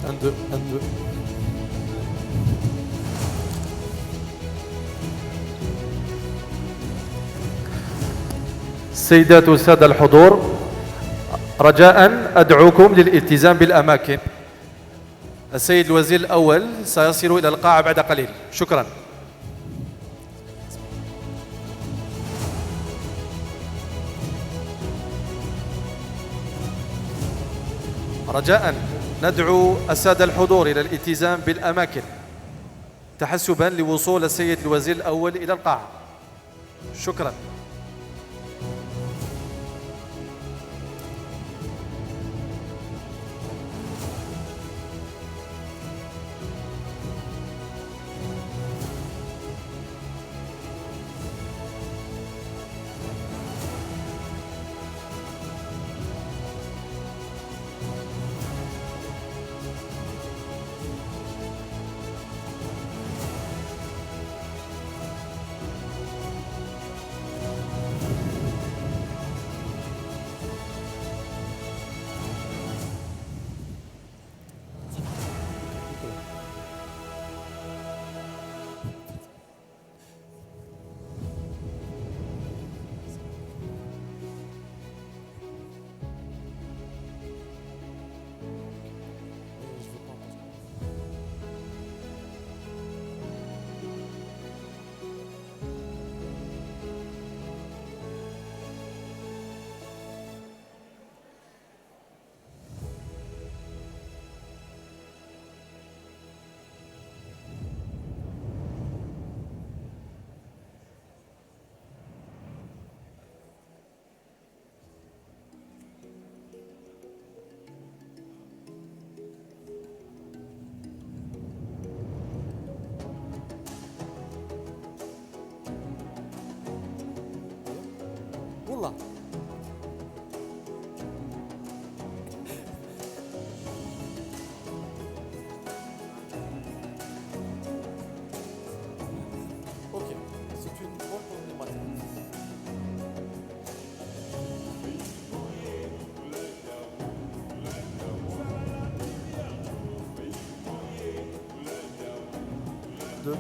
1, 2, 1, 2. سيدات والسادة الحضور، رجاء أدعوكم للالتزام بالأماكن. السيد الوزير الأول سيصل إلى القاعة بعد قليل. شكرا. رجاء ندعو السادة الحضور إلى الالتزام بالأماكن تحسبا لوصول السيد الوزير الأول إلى القاعة. شكرا. والله اوكي c'est une bonne problématique. Deux.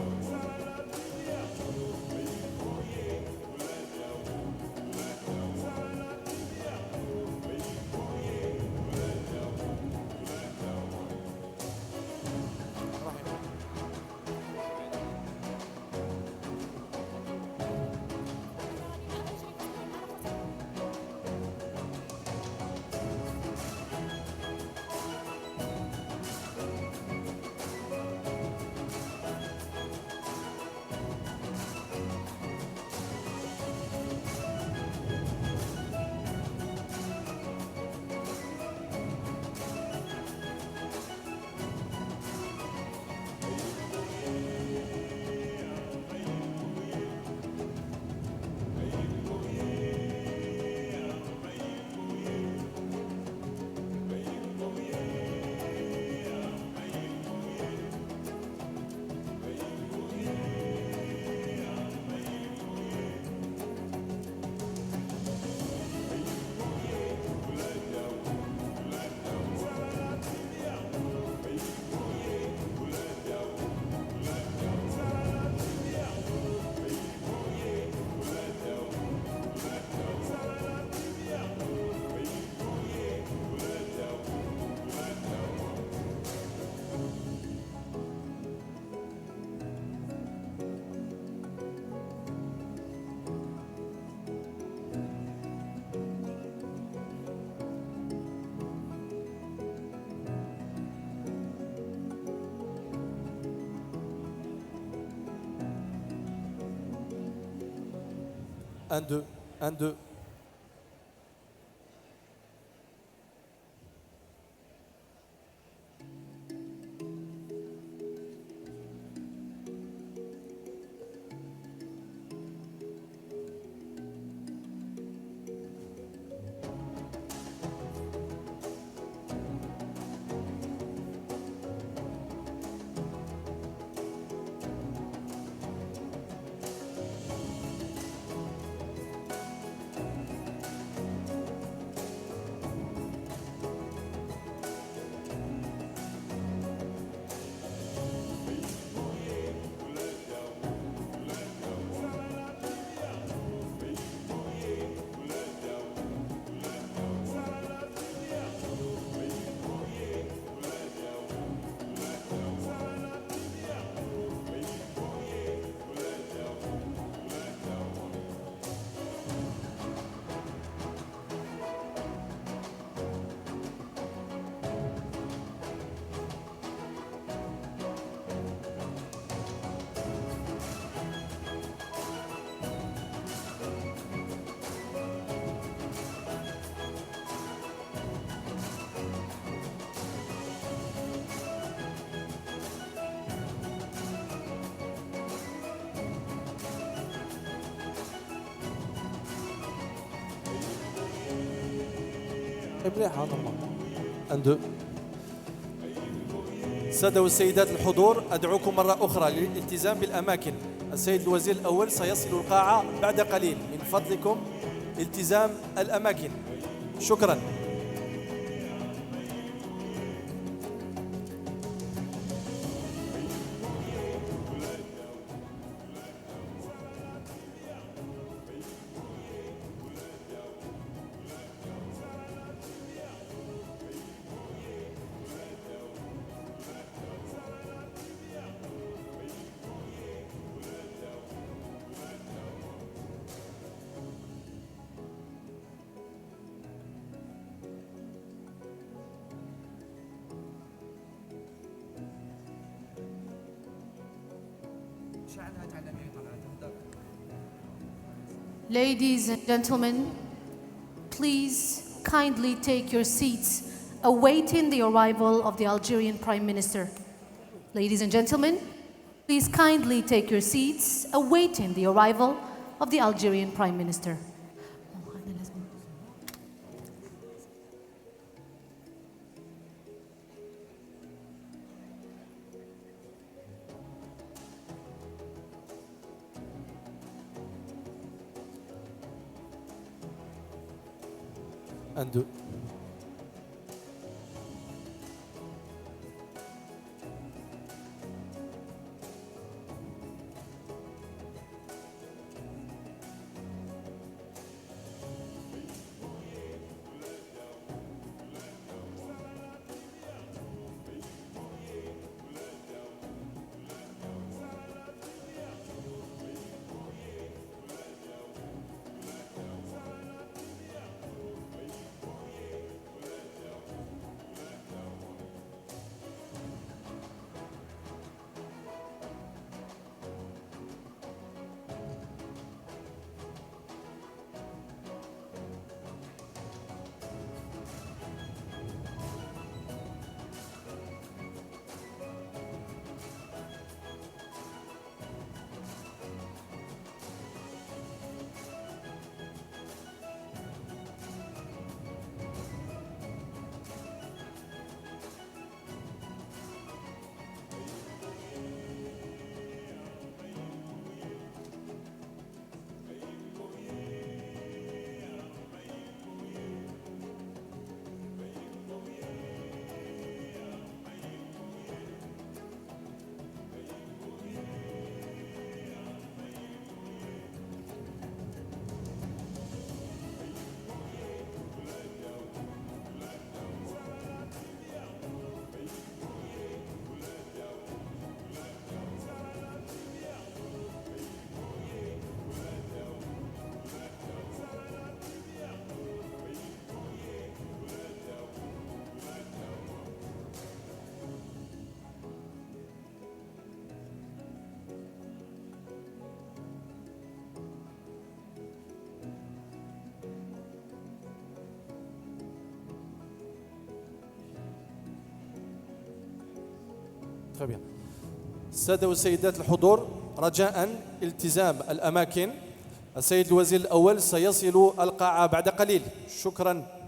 Un, deux, un, deux. مليحة نورمال. 1 2. السادة والسيدات الحضور، أدعوكم مرة أخرى للالتزام بالأماكن. السيد الوزير الأول سيصل القاعة بعد قليل، من فضلكم التزام الأماكن. شكرا. Ladies and gentlemen, please kindly take your seats, awaiting the arrival of the Algerian Prime Minister. Ladies and gentlemen, please kindly take your seats, awaiting the arrival of the Algerian Prime Minister. Un, deux. Très bien. السادة والسيدات الحضور، رجاء التزام الأماكن. السيد الوزير الأول سيصل القاعة بعد قليل. شكرا.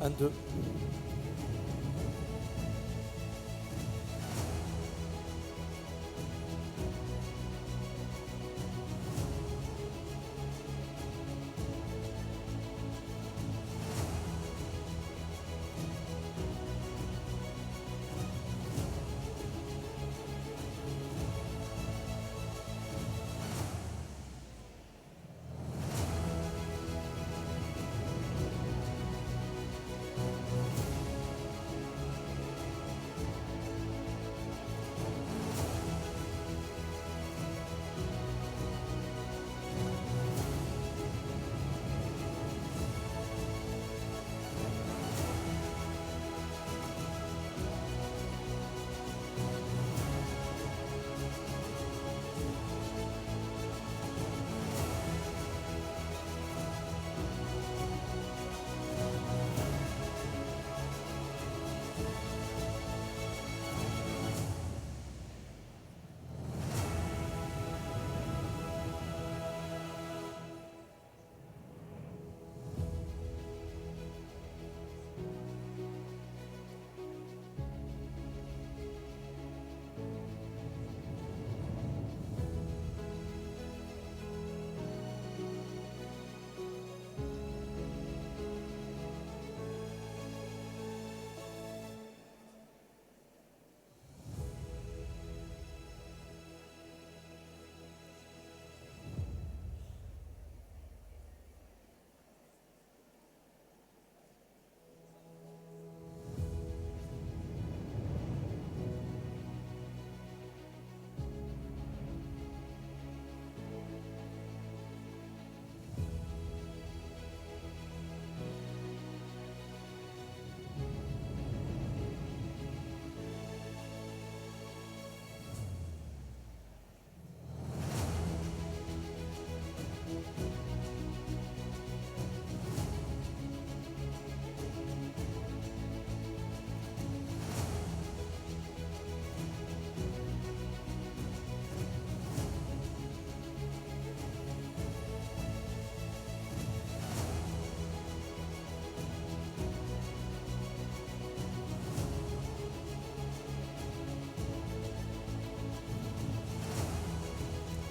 Un, deux.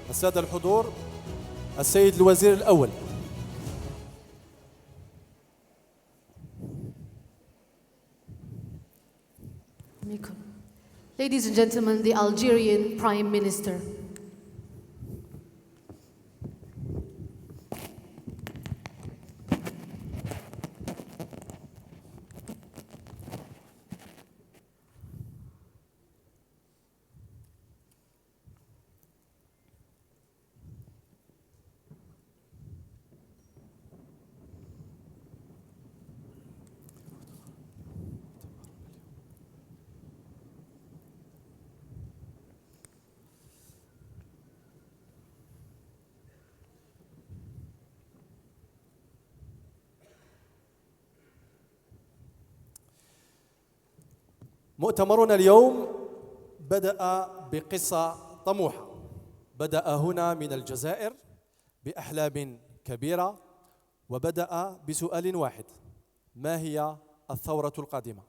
السادة الحضور، السيد الوزير الأول. Ladies and gentlemen, the Algerian Prime Minister. مؤتمرنا اليوم بدأ بقصة طموحة. بدأ هنا من الجزائر بأحلام كبيرة، وبدأ بسؤال واحد: ما هي الثورة القادمة؟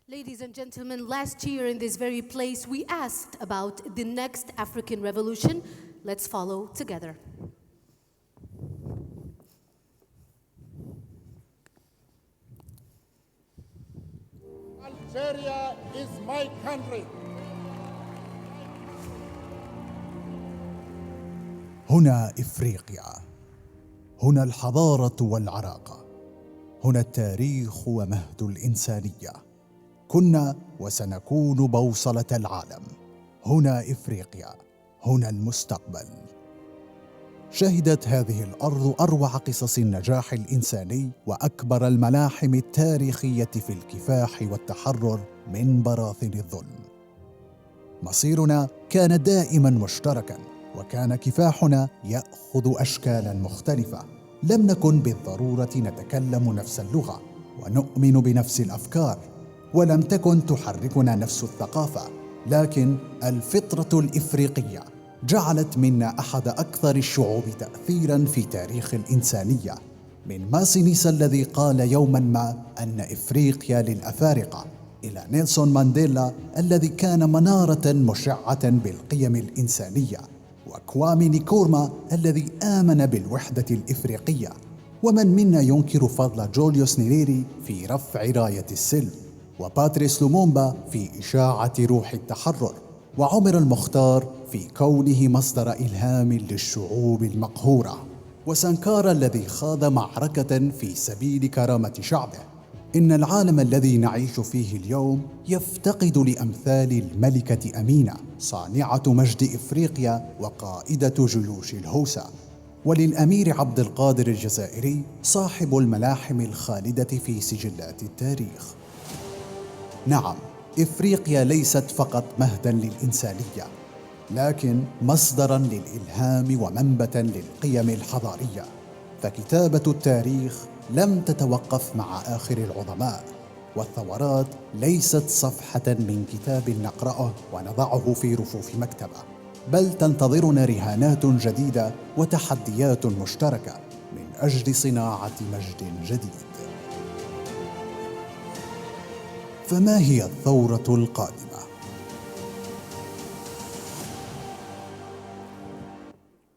Ladies and gentlemen, last year in this very place we asked about the next African revolution. Let's follow together. Algeria is my country. هنا إفريقيا، هنا الحضارة والعراقة، هنا التاريخ ومهد الإنسانية. كنا وسنكون بوصلة العالم. هنا إفريقيا، هنا المستقبل. شهدت هذه الأرض أروع قصص النجاح الإنساني وأكبر الملاحم التاريخية في الكفاح والتحرر من براثن الظلم. مصيرنا كان دائماً مشتركاً، وكان كفاحنا يأخذ أشكالاً مختلفة. لم نكن بالضرورة نتكلم نفس اللغة ونؤمن بنفس الأفكار، ولم تكن تحركنا نفس الثقافة، لكن الفطرة الإفريقية جعلت منا أحد أكثر الشعوب تأثيراً في تاريخ الإنسانية. من ماسينيسا الذي قال يوما ما أن إفريقيا للأفارقة، إلى نيلسون مانديلا الذي كان منارة مشعة بالقيم الإنسانية، وكوامي نيكورما الذي آمن بالوحدة الإفريقية. ومن منا ينكر فضل جوليوس نيريري في رفع راية السلم، وباتريس لومومبا في إشاعة روح التحرر، وعمر المختار في كونه مصدر إلهام للشعوب المقهورة، وسانكارا الذي خاض معركة في سبيل كرامة شعبه. إن العالم الذي نعيش فيه اليوم يفتقد لأمثال الملكة أمينة، صانعة مجد إفريقيا وقائدة جيوش الهوسة، وللأمير عبد القادر الجزائري صاحب الملاحم الخالدة في سجلات التاريخ. نعم، إفريقيا ليست فقط مهداً للإنسانية، لكن مصدراً للإلهام ومنبتاً للقيم الحضارية. فكتابة التاريخ لم تتوقف مع آخر العظماء، والثورات ليست صفحة من كتاب نقرأه ونضعه في رفوف مكتبة، بل تنتظرنا رهانات جديدة وتحديات مشتركة من أجل صناعة مجد جديد. فما هي الثورة القادمة؟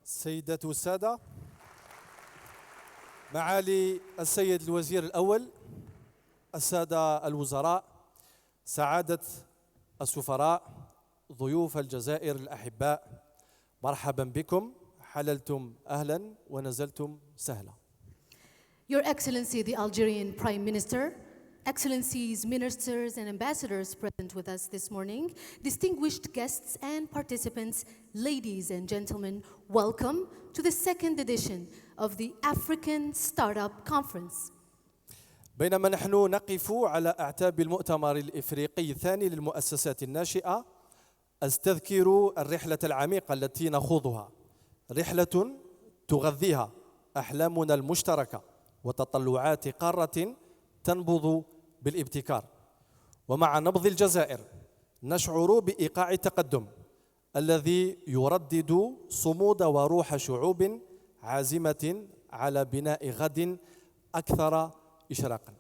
سيدات والسادة، معالي السيد الوزير الأول، السادة الوزراء، سعادة السفراء، ضيوف الجزائر الأحباء، مرحبا بكم. حللتم أهلا ونزلتم سهلا. Your Excellency the Algerian Prime Minister, Excellencies, ministers and ambassadors present with us this morning, distinguished guests and participants, ladies and gentlemen, welcome to the second edition of the African Startup Conference. بينما نحن نقف على أعتاب المؤتمر الإفريقي الثاني للمؤسسات الناشئة، أستذكر الرحلة العميقة التي نخوضها، رحلة تغذيها أحلامنا المشتركة وتطلعات قارة تنبض بالابتكار. ومع نبض الجزائر نشعر بإيقاع التقدم الذي يردد صمود وروح شعوب عازمة على بناء غد أكثر إشراقا.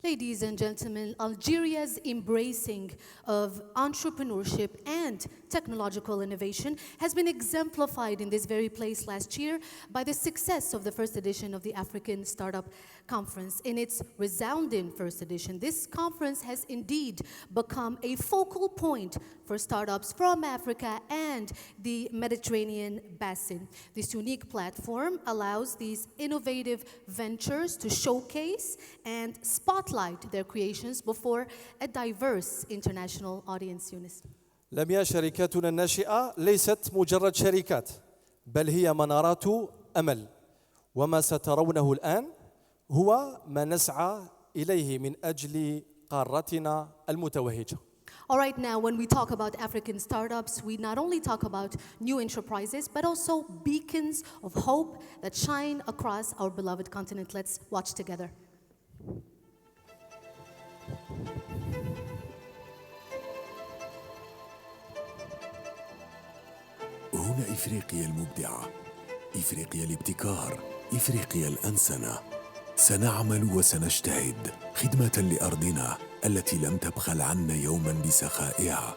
Ladies and gentlemen, Algeria's embracing of entrepreneurship and technological innovation has been exemplified in this very place last year by the success of the first edition of the African Startup Conference. In its resounding first edition, this conference has indeed become a focal point for startups from Africa and the Mediterranean basin. This unique platform allows these innovative ventures to showcase and spotlight their creations before a diverse international audience. Yunus. لميا شركاتنا الناشئة ليست مجرد شركات، بل هي منارات أمل، وما سترونه الآن هو ما نسعى إليه من أجل قارتنا المتوهجة. All right, now when we talk about African startups, we not only talk about new enterprises, but also beacons of hope that shine across our beloved continent. Let's watch together. هنا إفريقيا المبدعة، إفريقيا الابتكار، إفريقيا الأنسنة. سنعمل وسنجتهد خدمة لأرضنا التي لم تبخل عنا يوما بسخائها.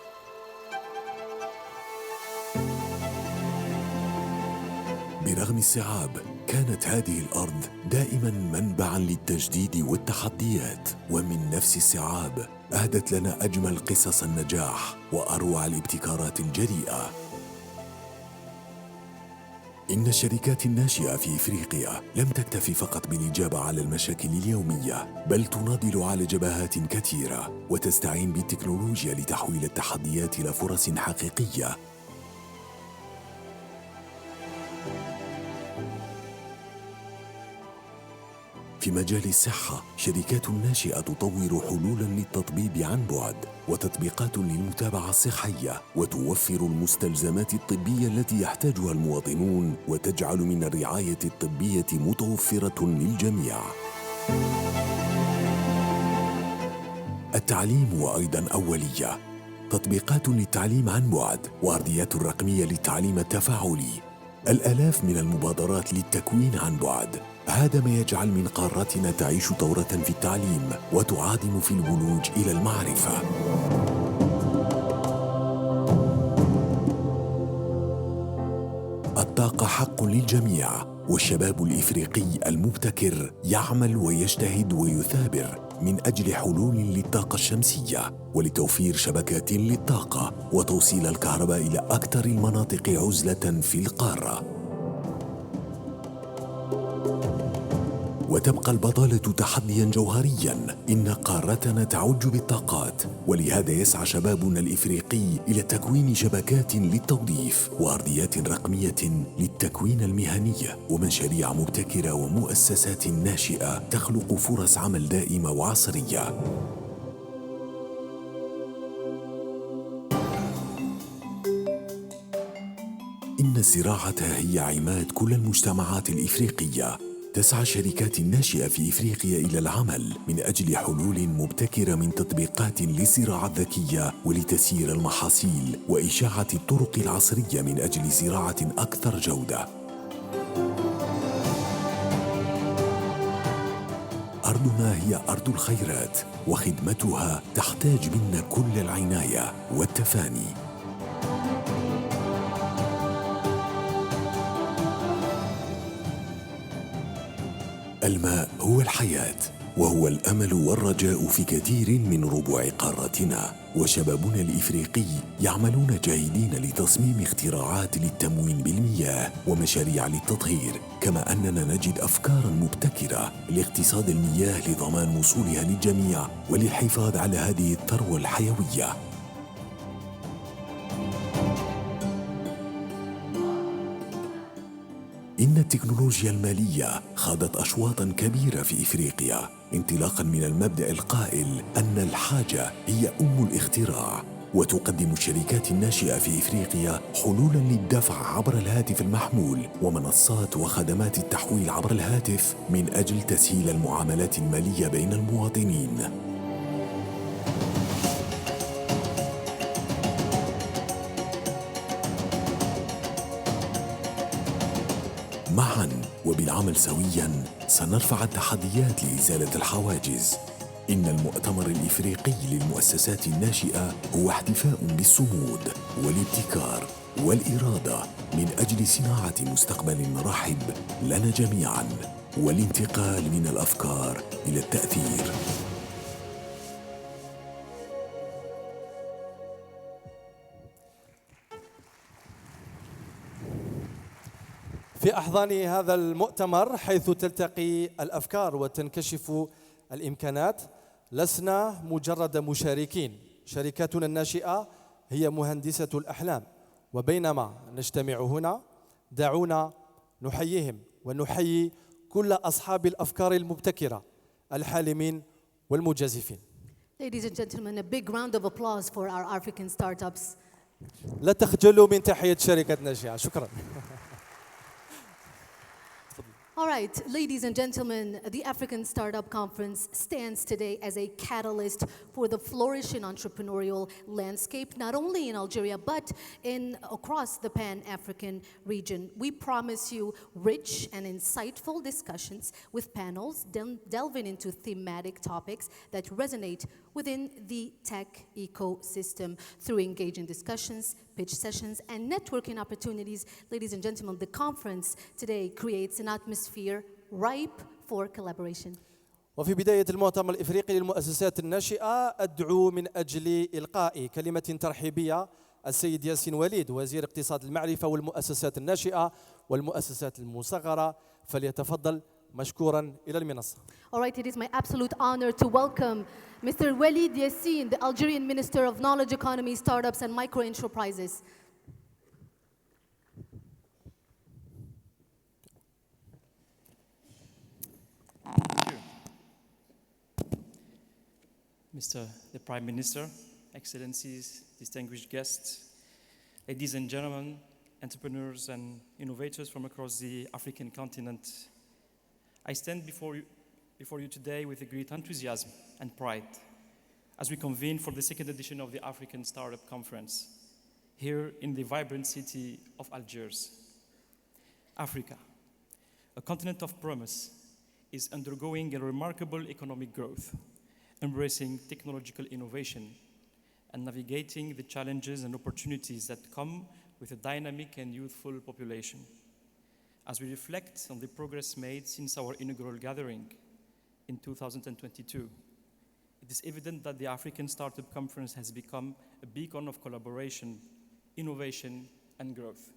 برغم الصعاب كانت هذه الأرض دائما منبعا للتجديد والتحديات، ومن نفس الصعاب أهدت لنا أجمل قصص النجاح وأروع الابتكارات الجريئة. إن الشركات الناشئة في إفريقيا لم تكتفي فقط بالإجابة على المشاكل اليومية، بل تناضل على جبهات كثيرة وتستعين بالتكنولوجيا لتحويل التحديات إلى فرص حقيقية. في مجال الصحة، شركات ناشئة تطور حلولاً للتطبيب عن بعد وتطبيقات للمتابعة الصحية، وتوفر المستلزمات الطبية التي يحتاجها المواطنون، وتجعل من الرعاية الطبية متوفرة للجميع. التعليم وأيضاً أولية، تطبيقات للتعليم عن بعد وأرضيات رقمية للتعليم التفاعلي. الآلاف من المبادرات للتكوين عن بعد، هذا ما يجعل من قارتنا تعيش طورة في التعليم وتعادم في الولوج إلى المعرفة. الطاقة حق للجميع، والشباب الإفريقي المبتكر يعمل ويجتهد ويثابر من أجل حلول للطاقة الشمسية ولتوفير شبكات للطاقة وتوصيل الكهرباء إلى أكثر المناطق عزلة في القارة. وتبقى البطالة تحدياً جوهرياً، إن قارتنا تعج بالطاقات، ولهذا يسعى شبابنا الإفريقي إلى تكوين شبكات للتوظيف وأرضيات رقمية للتكوين المهني ومشاريع مبتكرة ومؤسسات ناشئة تخلق فرص عمل دائمة وعصرية. إن الزراعة هي عماد كل المجتمعات الإفريقية. تسعى الشركات الناشئة في إفريقيا إلى العمل من أجل حلول مبتكرة من تطبيقات للزراعة الذكية ولتسيير المحاصيل وإشاعة الطرق العصرية من أجل زراعة أكثر جودة. أرضنا هي أرض الخيرات، وخدمتها تحتاج منا كل العناية والتفاني. الماء هو الحياة، وهو الأمل والرجاء في كثير من ربوع قارتنا، وشبابنا الإفريقي يعملون جاهدين لتصميم اختراعات للتموين بالمياه ومشاريع للتطهير، كما أننا نجد أفكاراً مبتكرة لاقتصاد المياه لضمان وصولها للجميع وللحفاظ على هذه الثروة الحيوية. إن التكنولوجيا المالية خاضت أشواطاً كبيرة في إفريقيا، انطلاقاً من المبدأ القائل أن الحاجة هي أم الاختراع، وتقدم الشركات الناشئة في إفريقيا حلولاً للدفع عبر الهاتف المحمول ومنصات وخدمات التحويل عبر الهاتف من أجل تسهيل المعاملات المالية بين المواطنين. معاً وبالعمل سوياً سنرفع التحديات لإزالة الحواجز. إن المؤتمر الإفريقي للمؤسسات الناشئة هو احتفاء بالصمود والابتكار والإرادة من أجل صناعة مستقبل رحب لنا جميعاً والانتقال من الأفكار إلى التأثير. في أحضان هذا المؤتمر حيث تلتقي الأفكار وتنكشف الإمكانات، لسنا مجرد مشاركين، شركاتنا الناشئة هي مهندسة الأحلام. وبينما نجتمع هنا دعونا نحييهم ونحيي كل أصحاب الأفكار المبتكرة الحالمين والمجازفين. Ladies and gentlemen, a big round of applause for our African startups. لا تخجلوا من تحية شركة ناشئة. شكرا. All right, ladies and gentlemen, the African Startup Conference stands today as a catalyst for the flourishing entrepreneurial landscape, not only in Algeria, but across the Pan-African region. We promise you rich and insightful discussions with panels delving into thematic topics that resonate within the tech ecosystem through engaging discussions, pitch sessions, and networking opportunities. Ladies and gentlemen, the conference today creates an atmosphere ripe for collaboration. وفي بداية المؤتمر الإفريقي للمؤسسات الناشئة أدعو من أجل إلقاء كلمة ترحيبية السيد ياسين وليد وزير اقتصاد المعرفة والمؤسسات الناشئة والمؤسسات المصغرة، فليتفضل مشكورا إلى المنصة. All right, it is my absolute honor to welcome Mr. Walid Yassin, the Algerian Minister of Knowledge Economy, Startups and Micro-Enterprises. Mr. the Prime Minister, Excellencies, distinguished guests, ladies and gentlemen, entrepreneurs and innovators from across the African continent, I stand before you today with a great enthusiasm and pride as we convene for the second edition of the African Startup Conference here in the vibrant city of Algiers. Africa, a continent of promise, is undergoing a remarkable economic growth, embracing technological innovation, and navigating the challenges and opportunities that come with a dynamic and youthful population. As we reflect on the progress made since our inaugural gathering in 2022, it is evident that the African Startup Conference has become a beacon of collaboration, innovation, and growth.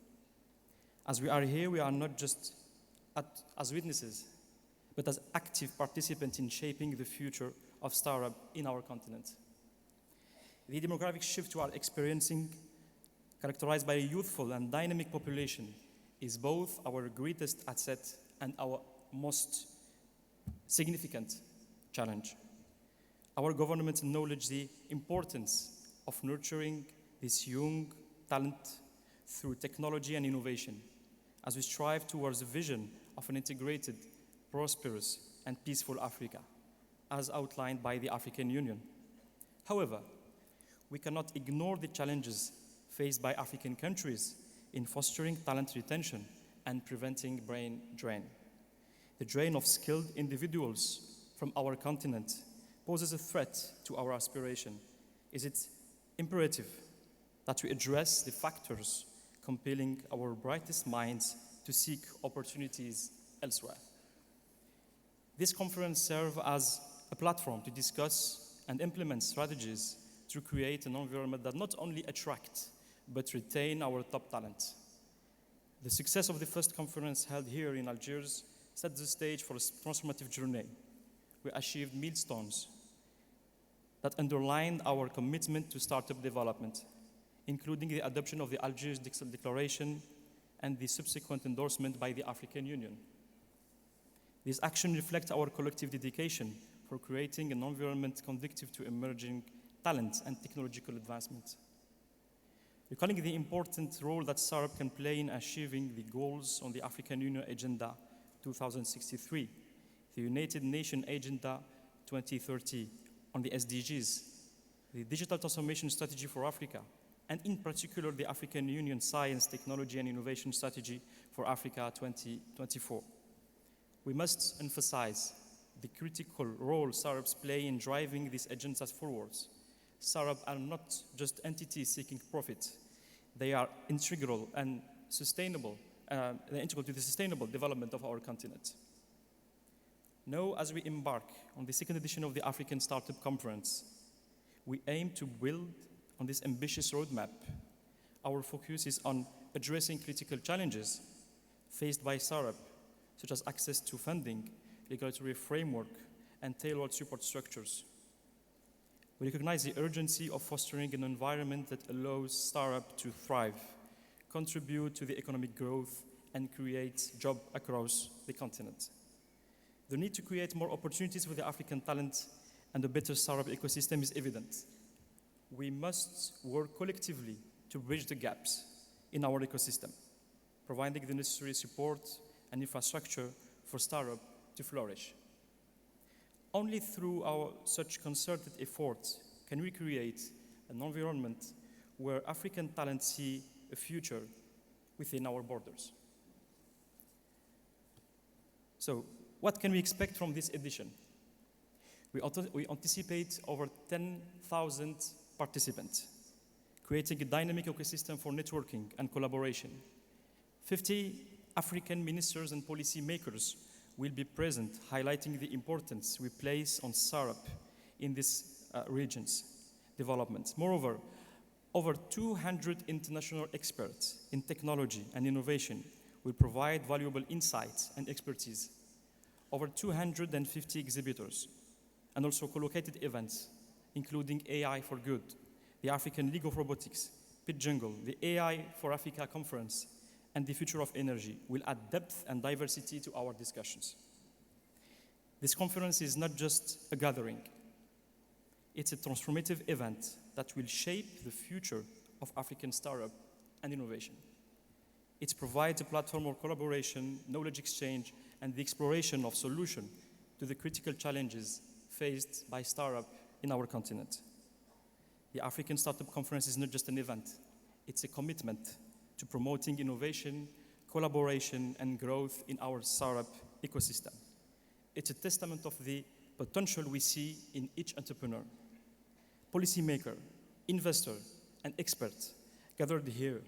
As we are here, we are not just as witnesses, but as active participants in shaping the future of startup in our continent. The demographic shift we are experiencing, characterized by a youthful and dynamic population, is both our greatest asset and our most significant challenge. Our government acknowledges the importance of nurturing this young talent through technology and innovation, as we strive towards the vision of an integrated, prosperous, and peaceful Africa, as outlined by the African Union. However, we cannot ignore the challenges faced by African countries in fostering talent retention and preventing brain drain. The drain of skilled individuals from our continent poses a threat to our aspiration. Is it imperative that we address the factors compelling our brightest minds to seek opportunities elsewhere? This conference serves as a platform to discuss and implement strategies to create an environment that not only attracts but retain our top talent. The success of the first conference held here in Algiers set the stage for a transformative journey. We achieved milestones that underlined our commitment to startup development, including the adoption of the Algiers Declaration and the subsequent endorsement by the African Union. This action reflects our collective dedication for creating an environment conducive to emerging talent and technological advancement. Recalling the important role that startup can play in achieving the goals on the African Union Agenda 2063, the United Nations Agenda 2030 on the SDGs, the Digital Transformation Strategy for Africa, and in particular the African Union Science, Technology and Innovation Strategy for Africa 2024. We must emphasize the critical role startups play in driving these agendas forwards. Startups are not just entities seeking profit. They are integral and sustainable, integral to the sustainable development of our continent. Now, as we embark on the second edition of the African Startup Conference, we aim to build on this ambitious roadmap. Our focus is on addressing critical challenges faced by startups, such as access to funding, regulatory framework, and tailored support structures. We recognize the urgency of fostering an environment that allows startups to thrive, contribute to the economic growth, and create jobs across the continent. The need to create more opportunities for the African talent and a better startup ecosystem is evident. We must work collectively to bridge the gaps in our ecosystem, providing the necessary support and infrastructure for startups to flourish. Only through our such concerted efforts can we create an environment where African talent see a future within our borders. So, what can we expect from this edition? We anticipate over 10,000 participants, creating a dynamic ecosystem for networking and collaboration. 50 African ministers and policy makers will be present, highlighting the importance we place on startup in these regions' development. Moreover, over 200 international experts in technology and innovation will provide valuable insights and expertise. Over 250 exhibitors, and also co-located events, including AI for Good, the African League of Robotics, Pit Jungle, the AI for Africa Conference, and the Future of Energy will add depth and diversity to our discussions. This conference is not just a gathering. It's a transformative event that will shape the future of African startup and innovation. It provides a platform of collaboration, knowledge exchange, and the exploration of solutions to the critical challenges faced by startups in our continent. The African Startup Conference is not just an event, it's a commitment to promoting innovation, collaboration and growth in our startup ecosystem. It's a testament of the potential we see in each entrepreneur, policymaker, investor, and expert gathered here.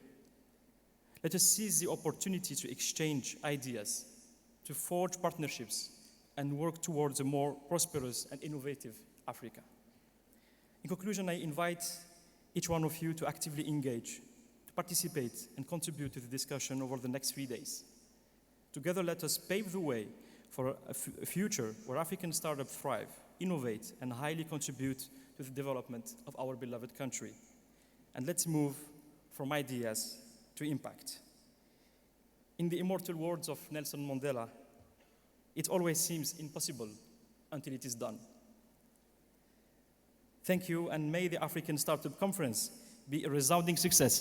Let us seize the opportunity to exchange ideas, to forge partnerships, and work towards a more prosperous and innovative Africa. In conclusion, I invite each one of you to actively engage, to participate, and contribute to the discussion over the next 3 days. Together, let us pave the way for a future where African startups thrive, innovate, and highly contribute to the development of our beloved country. And let's move from ideas to impact. In the immortal words of Nelson Mandela, it always seems impossible until it is done. Thank you, and may the African Startup Conference be a resounding success.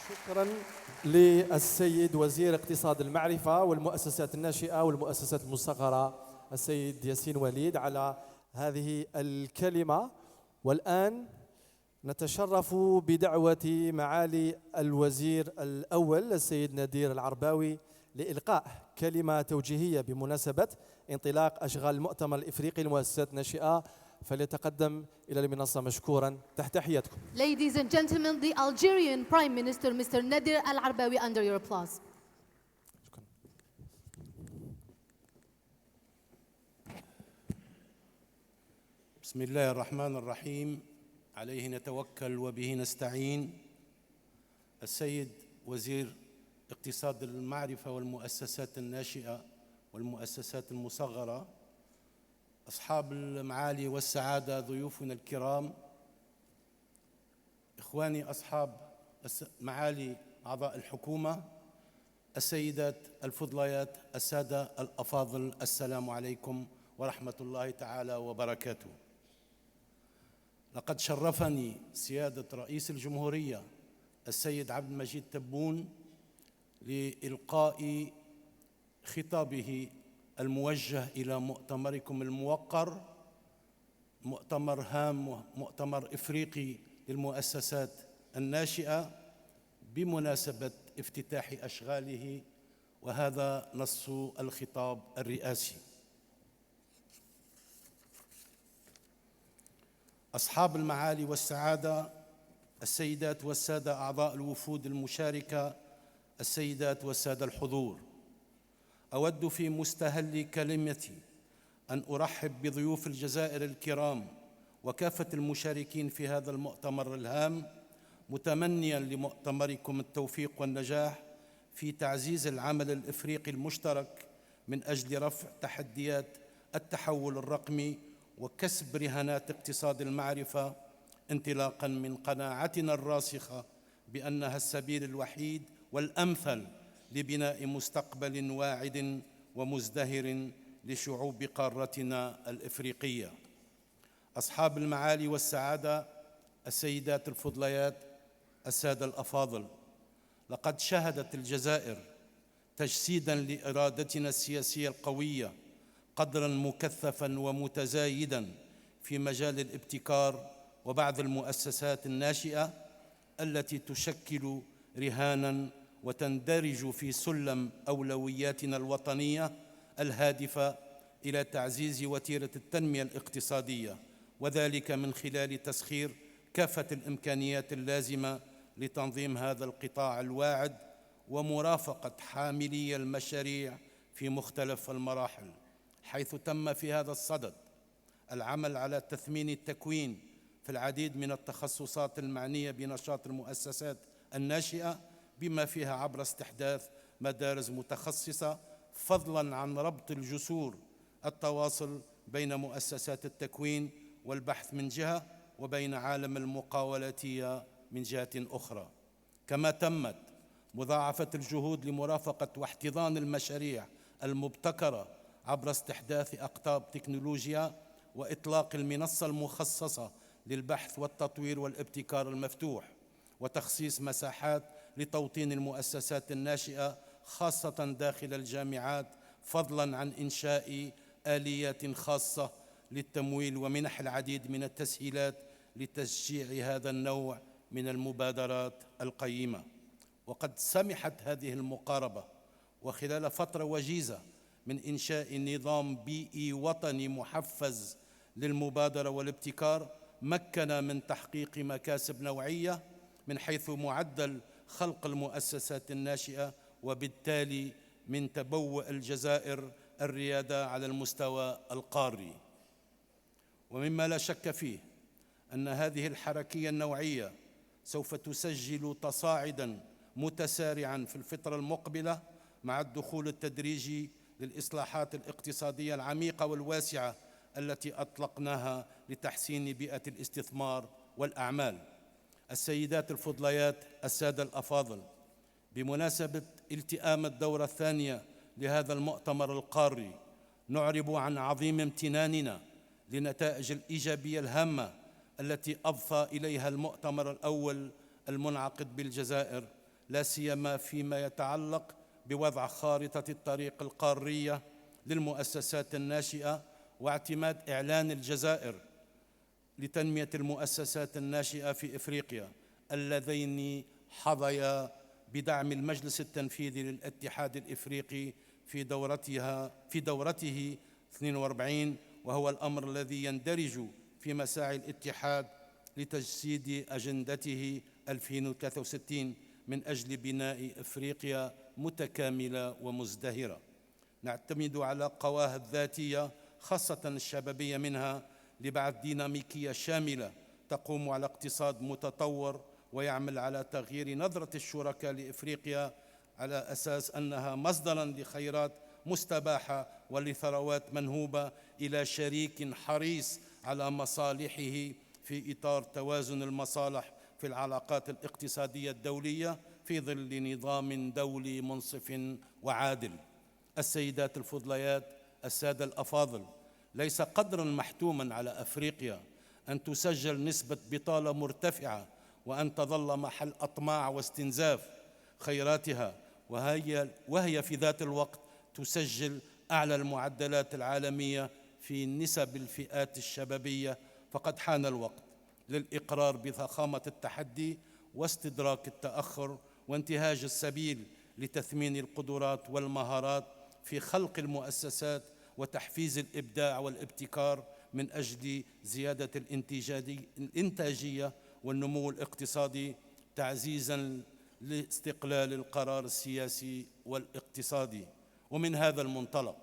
شكرا للسيد وزير اقتصاد المعرفة والمؤسسات الناشئة والمؤسسات المصغرة السيد ياسين وليد على هذه الكلمة. والآن نتشرف بدعوة معالي الوزير الأول السيد نادر العرباوي لإلقاء كلمة توجيهية بمناسبة انطلاق أشغال المؤتمر الإفريقي للمؤسسات الناشئة. فليتقدم إلى المنصة مشكورا تحت تحياتكم. Ladies and gentlemen, the Algerian Prime Minister, Mr. Nadir Al-Arbawi, under your applause. بسم الله الرحمن الرحيم. عليه نتوكل وبه نستعين. السيد وزير اقتصاد المعرفة والمؤسسات الناشئة والمؤسسات المصغرة، أصحاب المعالي والسعادة، ضيوفنا الكرام، إخواني أصحاب معالي أعضاء الحكومة، السيدات الفضليات، السادة الأفاضل، السلام عليكم ورحمة الله تعالى وبركاته. لقد شرفني سيادة رئيس الجمهورية السيد عبد المجيد تبون لإلقاء خطابه الموجه إلى مؤتمركم الموقر، مؤتمر هام، مؤتمر إفريقي للمؤسسات الناشئة بمناسبة افتتاح أشغاله، وهذا نص الخطاب الرئاسي. أصحاب المعالي والسعادة، السيدات والسادة أعضاء الوفود المشاركة، السيدات والسادة الحضور، أود في مستهل كلمتي أن أرحب بضيوف الجزائر الكرام وكافة المشاركين في هذا المؤتمر الهام، متمنياً لمؤتمركم التوفيق والنجاح في تعزيز العمل الإفريقي المشترك من أجل رفع تحديات التحول الرقمي وكسب رهانات اقتصاد المعرفة، انطلاقاً من قناعتنا الراسخة بأنها السبيل الوحيد والأمثل لبناء مستقبل واعد ومزدهر لشعوب قارتنا الإفريقية. أصحاب المعالي والسعادة، السيدات الفضليات، السادة الأفاضل، لقد شهدت الجزائر تجسيداً لإرادتنا السياسية القوية قدراً مكثفاً ومتزايداً في مجال الابتكار وبعض المؤسسات الناشئة التي تشكل رهاناً وتندرج في سلم أولوياتنا الوطنية الهادفة إلى تعزيز وتيرة التنمية الاقتصادية، وذلك من خلال تسخير كافة الإمكانيات اللازمة لتنظيم هذا القطاع الواعد ومرافقة حاملي المشاريع في مختلف المراحل، حيث تم في هذا الصدد العمل على تثمين التكوين في العديد من التخصصات المعنية بنشاط المؤسسات الناشئة، بما فيها عبر استحداث مدارس متخصصة، فضلاً عن ربط الجسور التواصل بين مؤسسات التكوين والبحث من جهة وبين عالم المقاولاتية من جهة أخرى. كما تمت مضاعفة الجهود لمرافقة واحتضان المشاريع المبتكرة عبر استحداث أقطاب تكنولوجيا وإطلاق المنصة المخصصة للبحث والتطوير والابتكار المفتوح، وتخصيص مساحات لتوطين المؤسسات الناشئة خاصة داخل الجامعات، فضلاً عن إنشاء آليات خاصة للتمويل ومنح العديد من التسهيلات لتشجيع هذا النوع من المبادرات القيمة. وقد سمحت هذه المقاربة وخلال فترة وجيزة من إنشاء نظام بيئي وطني محفز للمبادرة والابتكار، مكن من تحقيق مكاسب نوعية من حيث معدل خلق المؤسسات الناشئة، وبالتالي من تبوء الجزائر الريادة على المستوى القاري. ومما لا شك فيه أن هذه الحركية النوعية سوف تسجل تصاعداً متسارعاً في الفترة المقبلة مع الدخول التدريجي للإصلاحات الاقتصادية العميقة والواسعة التي أطلقناها لتحسين بيئة الاستثمار والأعمال. السيدات الفضليات، السادة الأفاضل، بمناسبة التئام الدورة الثانية لهذا المؤتمر القاري، نعرب عن عظيم امتناننا لنتائج الإيجابية الهامة التي أضفى إليها المؤتمر الأول المنعقد بالجزائر، لا سيما فيما يتعلق بوضع خارطة الطريق القارية للمؤسسات الناشئة واعتماد إعلان الجزائر لتنمية المؤسسات الناشئة في إفريقيا، اللذين حظيا بدعم المجلس التنفيذي للاتحاد الإفريقي في دورته 42، وهو الأمر الذي يندرج في مساعي الاتحاد لتجسيد أجندته 2063 من أجل بناء إفريقيا متكاملة ومزدهرة. نعتمد على قواها الذاتية خاصة الشبابية منها لبعث ديناميكية شاملة تقوم على اقتصاد متطور ويعمل على تغيير نظرة الشركاء لإفريقيا على أساس أنها مصدراً لخيرات مستباحة ولثروات منهوبة إلى شريك حريص على مصالحه في إطار توازن المصالح في العلاقات الاقتصادية الدولية في ظل نظام دولي منصف وعادل. السيدات الفضليات، السادة الأفاضل، ليس قدراً محتوماً على أفريقيا أن تسجل نسبة بطالة مرتفعة وأن تظل محل أطماع واستنزاف خيراتها، وهي في ذات الوقت تسجل أعلى المعدلات العالمية في نسب الفئات الشبابية. فقد حان الوقت للإقرار بضخامة التحدي واستدراك التأخر وانتهاج السبيل لتثمين القدرات والمهارات في خلق المؤسسات وتحفيز الإبداع والابتكار من أجل زيادة الإنتاجية والنمو الاقتصادي، تعزيزاً لاستقلال القرار السياسي والاقتصادي. ومن هذا المنطلق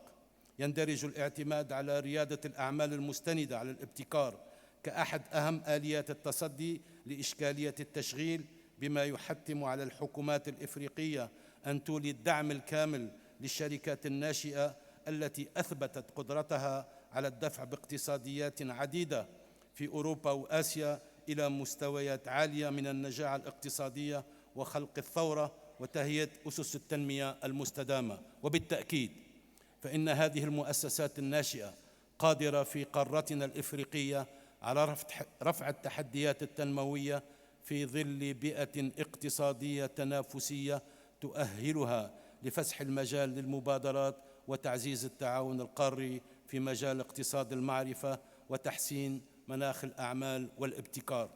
يندرج الاعتماد على ريادة الأعمال المستندة على الابتكار كأحد أهم آليات التصدي لإشكالية التشغيل، بما يحتم على الحكومات الإفريقية أن تولي الدعم الكامل للشركات الناشئة التي أثبتت قدرتها على الدفع باقتصاديات عديدة في أوروبا وآسيا إلى مستويات عالية من النجاعة الاقتصادية وخلق الثورة وتهيئة أسس التنمية المستدامة. وبالتأكيد فإن هذه المؤسسات الناشئة قادرة في قارتنا الإفريقية على رفع التحديات التنموية في ظل بيئة اقتصادية تنافسية تؤهلها لفسح المجال للمبادرات وتعزيز التعاون القاري في مجال اقتصاد المعرفة وتحسين مناخ الأعمال والابتكار.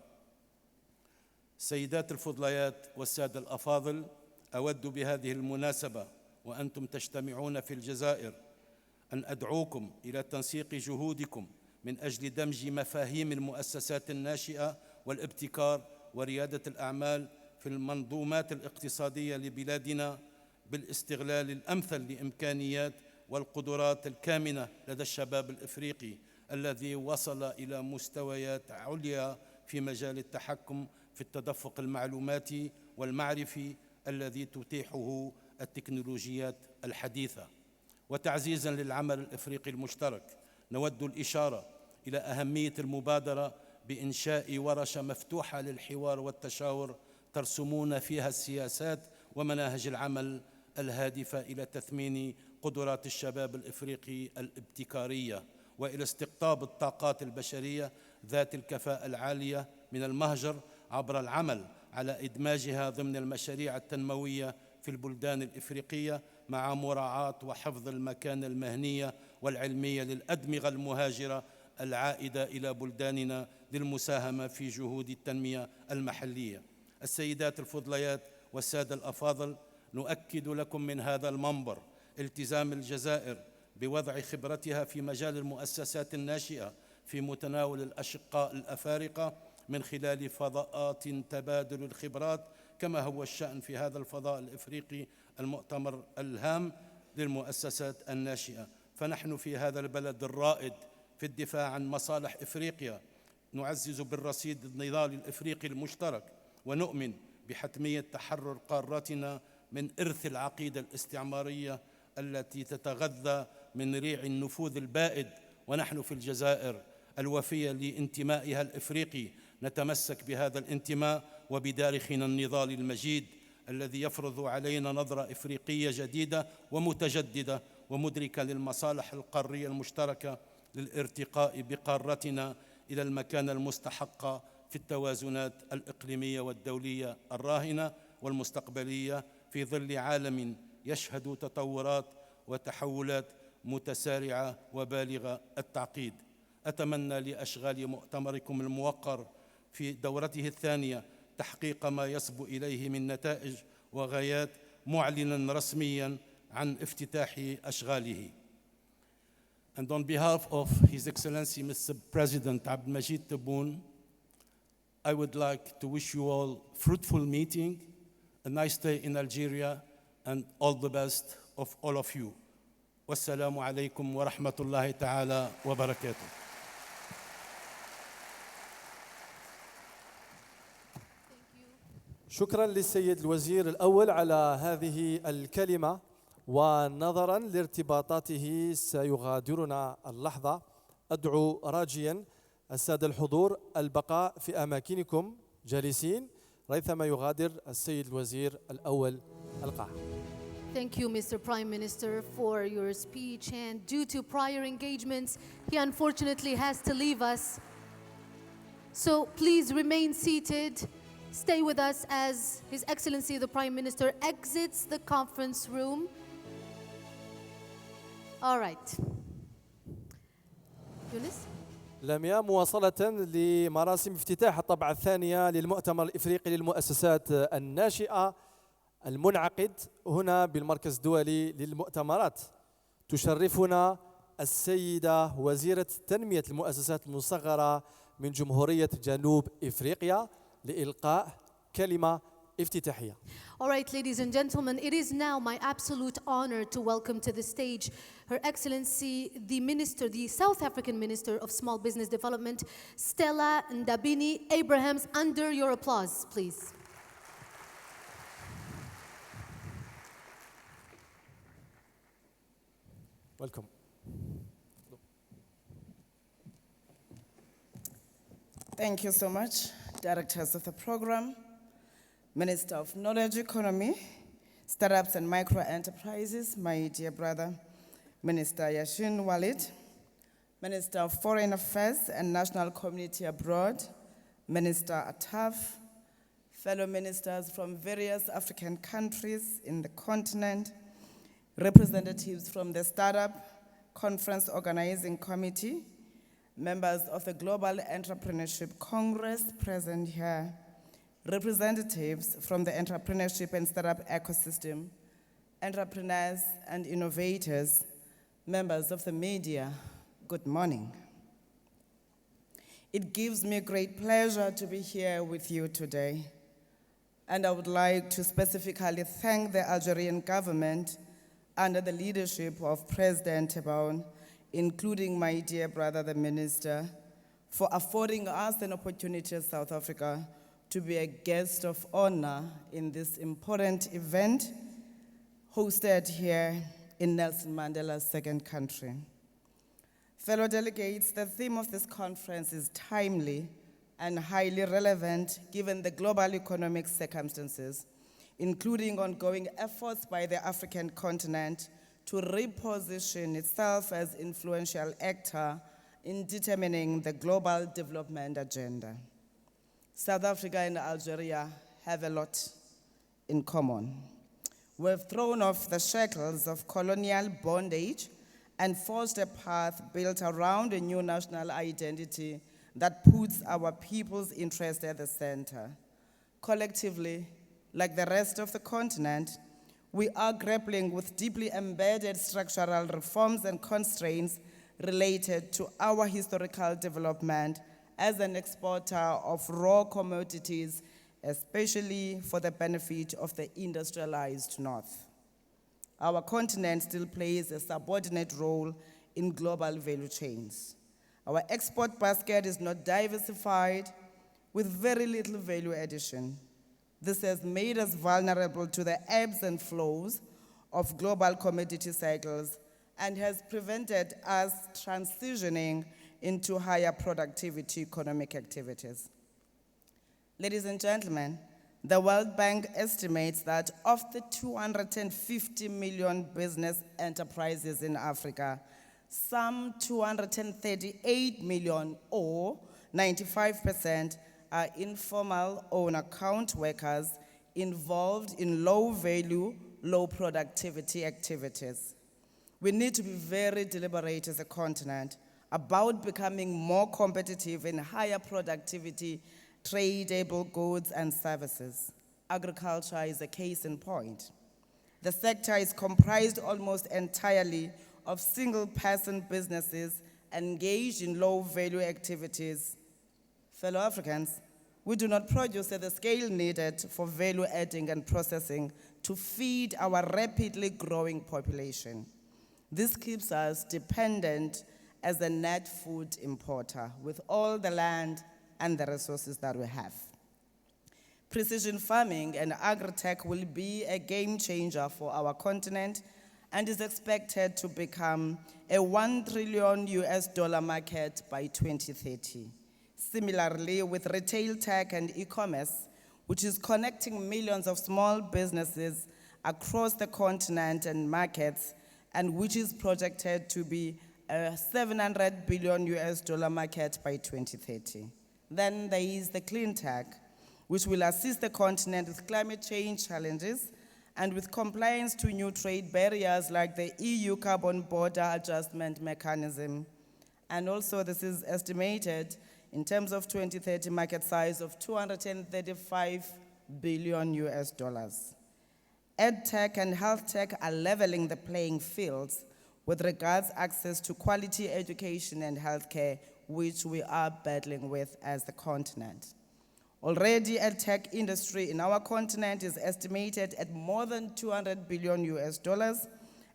سيدات الفضليات والسادة الأفاضل، أود بهذه المناسبة وأنتم تجتمعون في الجزائر أن أدعوكم إلى تنسيق جهودكم من أجل دمج مفاهيم المؤسسات الناشئة والابتكار وريادة الأعمال في المنظومات الاقتصادية لبلادنا بالاستغلال الأمثل لإمكانيات والقدرات الكامنة لدى الشباب الإفريقي الذي وصل إلى مستويات عليا في مجال التحكم في التدفق المعلوماتي والمعرفي الذي تتيحه التكنولوجيات الحديثة. وتعزيزاً للعمل الإفريقي المشترك، نود الإشارة إلى أهمية المبادرة بإنشاء ورشة مفتوحة للحوار والتشاور ترسمون فيها السياسات ومناهج العمل الهادفة إلى تثمين قدرات الشباب الإفريقي الابتكارية وإلى استقطاب الطاقات البشرية ذات الكفاءة العالية من المهجر عبر العمل على إدماجها ضمن المشاريع التنموية في البلدان الإفريقية مع مراعاة وحفظ المكانة المهنية والعلمية للأدمغة المهاجرة العائدة إلى بلداننا للمساهمة في جهود التنمية المحلية. السيدات الفضليات والسادة الأفاضل، نؤكد لكم من هذا المنبر التزام الجزائر بوضع خبرتها في مجال المؤسسات الناشئة في متناول الأشقاء الأفارقة من خلال فضاءات تبادل الخبرات، كما هو الشأن في هذا الفضاء الإفريقي المؤتمر الهام للمؤسسات الناشئة. فنحن في هذا البلد الرائد في الدفاع عن مصالح إفريقيا نعزز بالرصيد النضال الإفريقي المشترك، ونؤمن بحتمية تحرر قارتنا من إرث العقيدة الاستعمارية التي تتغذى من ريع النفوذ البائد. ونحن في الجزائر الوفية لانتمائها الإفريقي نتمسك بهذا الانتماء وبدارخنا النضال المجيد الذي يفرض علينا نظرة إفريقية جديدة ومتجددة ومدركة للمصالح القارية المشتركة للارتقاء بقارتنا إلى المكانة المستحقة في التوازنات الإقليمية والدولية الراهنة والمستقبلية في ظل عالم يشهد تطورات وتحولات متسارعة وبالغة التعقيد. أتمنى لأشغال مؤتمركم الموقر في دورته الثانية تحقيق ما يصبو إليه من نتائج وغايات، معلنا رسميا عن افتتاح أشغاله. And on behalf of His Excellency Mr. President Abdelmajid Tebboune, I would like to wish you all fruitful meeting, a nice day in Algeria, and all the best of all of you. Wassalamu alaikum wa rahmatullahi ta'ala wa barakatuh. شكرا للسيد الوزير الأول على هذه الكلمة، ونظرا لارتباطاته سيغادرنا اللحظة. أدعو راجيا السادة الحضور البقاء في أماكنكم جالسين ريثما يغادر السيد الوزير الأول القاعة. Thank you, Mr. Prime Minister, for your speech. And due to prior engagements, he unfortunately has to leave us. So please remain seated. Stay with us as His Excellency the Prime Minister exits the conference room. All right. Yunus? لميا مواصلة لمراسم افتتاح الطبعة الثانية للمؤتمر الإفريقي للمؤسسات الناشئة المنعقد هنا بالمركز الدولي للمؤتمرات. تشرفنا السيدة وزيرة تنمية المؤسسات المصغرة من جمهورية جنوب إفريقيا لإلقاء كلمة افتتاحية. All right, ladies and gentlemen, it is now my absolute honor to welcome to the stage Her Excellency the Minister, the South African Minister of Small Business Development, Stella Ndabini Abrahams. Under your applause, please. Welcome. Thank you so much, directors of the program, Minister of Knowledge Economy, Startups and Micro Enterprises, my dear brother, Minister Yashin Walid, Minister of Foreign Affairs and National Community Abroad, Minister Ataf, fellow ministers from various African countries in the continent, representatives from the Startup Conference Organizing Committee, members of the Global Entrepreneurship Congress present here, representatives from the entrepreneurship and startup ecosystem, entrepreneurs and innovators, members of the media, good morning. It gives me great pleasure to be here with you today, and I would like to specifically thank the Algerian government under the leadership of President Tebboune, including my dear brother, the Minister, for affording us an opportunity as South Africa to be a guest of honor in this important event hosted here in Nelson Mandela's second country. Fellow delegates, the theme of this conference is timely and highly relevant given the global economic circumstances, including ongoing efforts by the African continent to reposition itself as influential actor in determining the global development agenda. South Africa and Algeria have a lot in common. We've thrown off the shackles of colonial bondage and forged a path built around a new national identity that puts our people's interest at the center. Collectively, like the rest of the continent, we are grappling with deeply embedded structural reforms and constraints related to our historical development as an exporter of raw commodities, especially for the benefit of the industrialized North. Our continent still plays a subordinate role in global value chains. Our export basket is not diversified, with very little value addition. This has made us vulnerable to the ebbs and flows of global commodity cycles and has prevented us transitioning into higher productivity economic activities. Ladies and gentlemen, the World Bank estimates that of the 250 million business enterprises in Africa, some 238 million, or 95%, are informal on-account workers involved in low-value, low-productivity activities. We need to be very deliberate as a continent about becoming more competitive in higher productivity, tradable goods and services. Agriculture is a case in point. The sector is comprised almost entirely of single-person businesses engaged in low-value activities. Fellow Africans, we do not produce at the scale needed for value adding and processing to feed our rapidly growing population. This keeps us dependent as a net food importer with all the land and the resources that we have. Precision farming and agri-tech will be a game changer for our continent and is expected to become a $1 trillion market by 2030. Similarly, with retail tech and e-commerce, which is connecting millions of small businesses across the continent and markets, and which is projected to be a $700 billion market by 2030. Then there is the clean tech, which will assist the continent with climate change challenges and with compliance to new trade barriers like the EU Carbon Border Adjustment Mechanism. And also this is estimated in terms of 2030 market size of $235 billion. EdTech and health tech are leveling the playing fields with regards access to quality education and healthcare, which we are battling with as the continent. Already, EdTech industry in our continent is estimated at more than $200 billion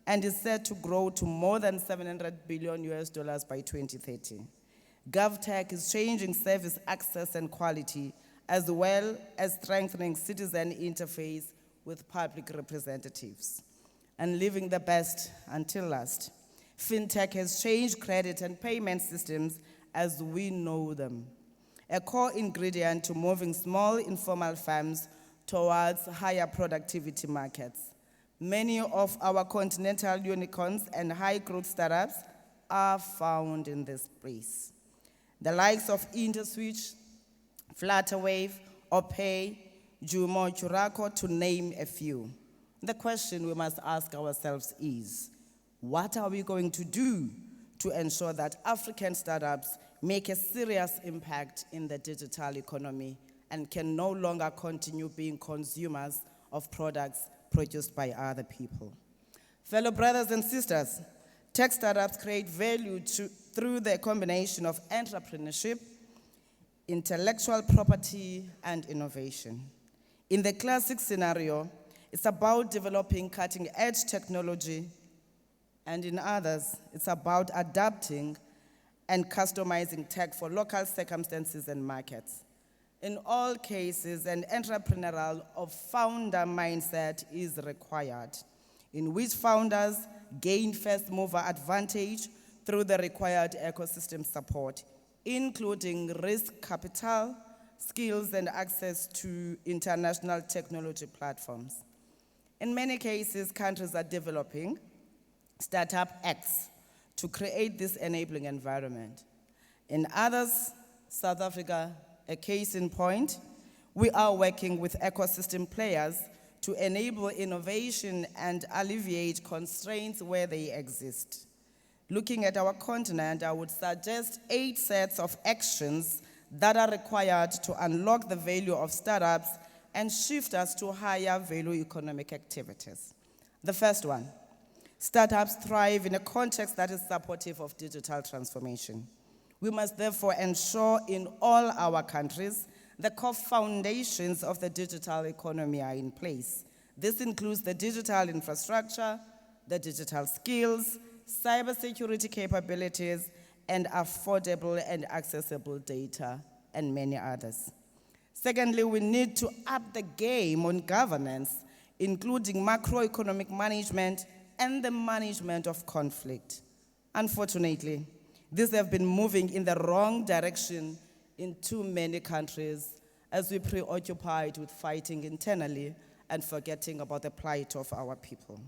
and is set to grow to more than $700 billion by 2030. GovTech is changing service access and quality, as well as strengthening citizen interface with public representatives. And leaving the best until last, FinTech has changed credit and payment systems as we know them, a core ingredient to moving small informal firms towards higher productivity markets. Many of our continental unicorns and high-growth startups are found in this space. The likes of InterSwitch, Flutterwave, Opay, Jumo, Churako, to name a few. The question we must ask ourselves is, what are we going to do to ensure that African startups make a serious impact in the digital economy and can no longer continue being consumers of products produced by other people? Fellow brothers and sisters, tech startups create value through the combination of entrepreneurship, intellectual property, and innovation. In the classic scenario, it's about developing cutting-edge technology, and in others, it's about adapting and customizing tech for local circumstances and markets. In all cases, an entrepreneurial or founder mindset is required, in which founders gain first-mover advantage through the required ecosystem support, including risk capital, skills, and access to international technology platforms. In many cases, countries are developing Startup X to create this enabling environment. In others, South Africa, a case in point, we are working with ecosystem players to enable innovation and alleviate constraints where they exist. Looking at our continent, I would suggest 8 sets of actions that are required to unlock the value of startups and shift us to higher value economic activities. The first one, startups thrive in a context that is supportive of digital transformation. We must therefore ensure in all our countries the core foundations of the digital economy are in place. This includes the digital infrastructure, the digital skills, cybersecurity capabilities, and affordable and accessible data, and many others. Secondly, we need to up the game on governance, including macroeconomic management and the management of conflict. Unfortunately, these have been moving in the wrong direction in too many countries as we preoccupied with fighting internally and forgetting about the plight of our people.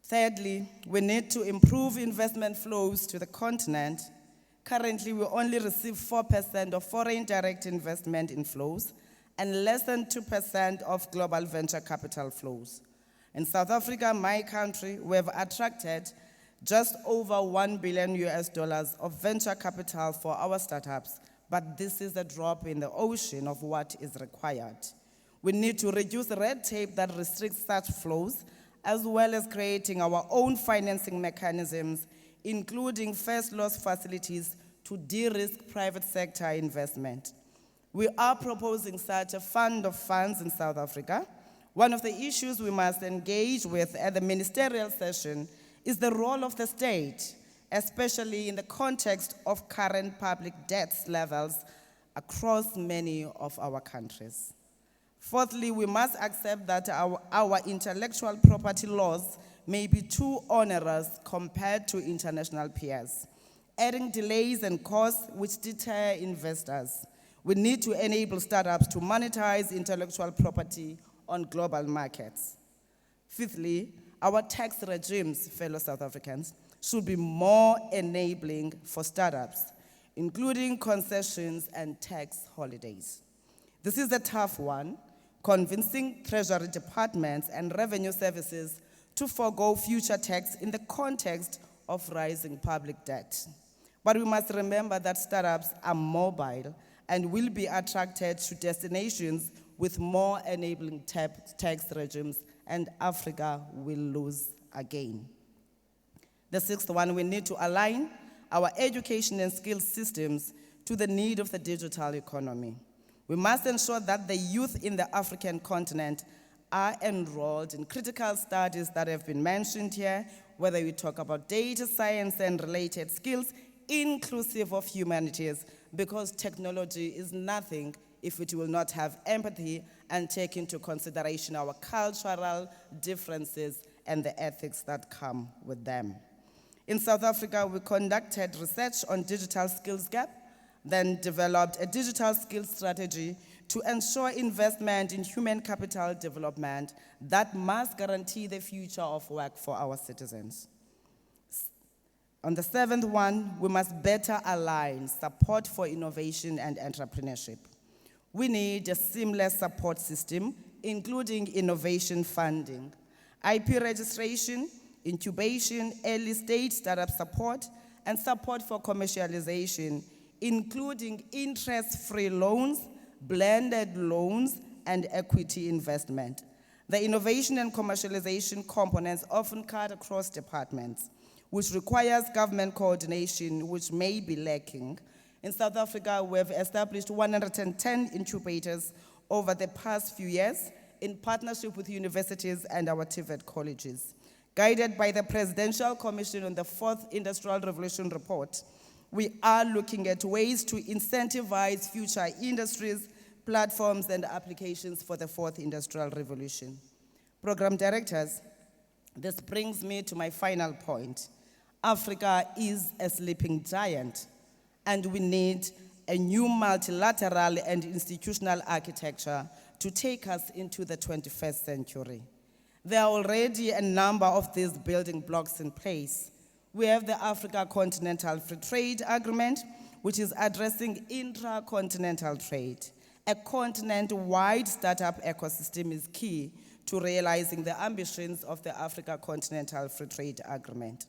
Thirdly, we need to improve investment flows to the continent. Currently, we only receive 4% of foreign direct investment inflows and less than 2% of global venture capital flows. In South Africa, my country, we have attracted just over $1 billion of venture capital for our startups, but this is a drop in the ocean of what is required. We need to reduce red tape that restricts such flows, as well as creating our own financing mechanisms, including first loss facilities to de-risk private sector investment. We are proposing such a fund of funds in South Africa. One of the issues we must engage with at the ministerial session is the role of the state, especially in the context of current public debt levels across many of our countries. Fourthly, we must accept that our intellectual property laws may be too onerous compared to international peers, adding delays and costs which deter investors. We need to enable startups to monetize intellectual property on global markets. Fifthly, our tax regimes, fellow South Africans, should be more enabling for startups, including concessions and tax holidays. This is a tough one, convincing treasury departments and revenue services to forego future tax in the context of rising public debt. But we must remember that startups are mobile and will be attracted to destinations with more enabling tax regimes, and Africa will lose again. The sixth one, we need to align our education and skills systems to the need of the digital economy. We must ensure that the youth in the African continent are enrolled in critical studies that have been mentioned here, whether we talk about data science and related skills, inclusive of humanities, because technology is nothing if it will not have empathy and take into consideration our cultural differences and the ethics that come with them. In South Africa, we conducted research on digital skills gap, then developed a digital skills strategy to ensure investment in human capital development that must guarantee the future of work for our citizens. On the seventh one, we must better align support for innovation and entrepreneurship. We need a seamless support system, including innovation funding, IP registration, incubation, early stage startup support, and support for commercialization, including interest-free loans, blended loans, and equity investment. The innovation and commercialization components often cut across departments, which requires government coordination, which may be lacking. In South Africa, we have established 110 incubators over the past few years in partnership with universities and our TVET colleges. Guided by the Presidential Commission on the Fourth Industrial Revolution report, we are looking at ways to incentivize future industries, platforms, and applications for the Fourth Industrial Revolution. Program directors, this brings me to my final point. Africa is a sleeping giant, and we need a new multilateral and institutional architecture to take us into the 21st century. There are already a number of these building blocks in place. We have the Africa Continental Free Trade Agreement, which is addressing intra-continental trade. A continent-wide startup ecosystem is key to realizing the ambitions of the Africa Continental Free Trade Agreement.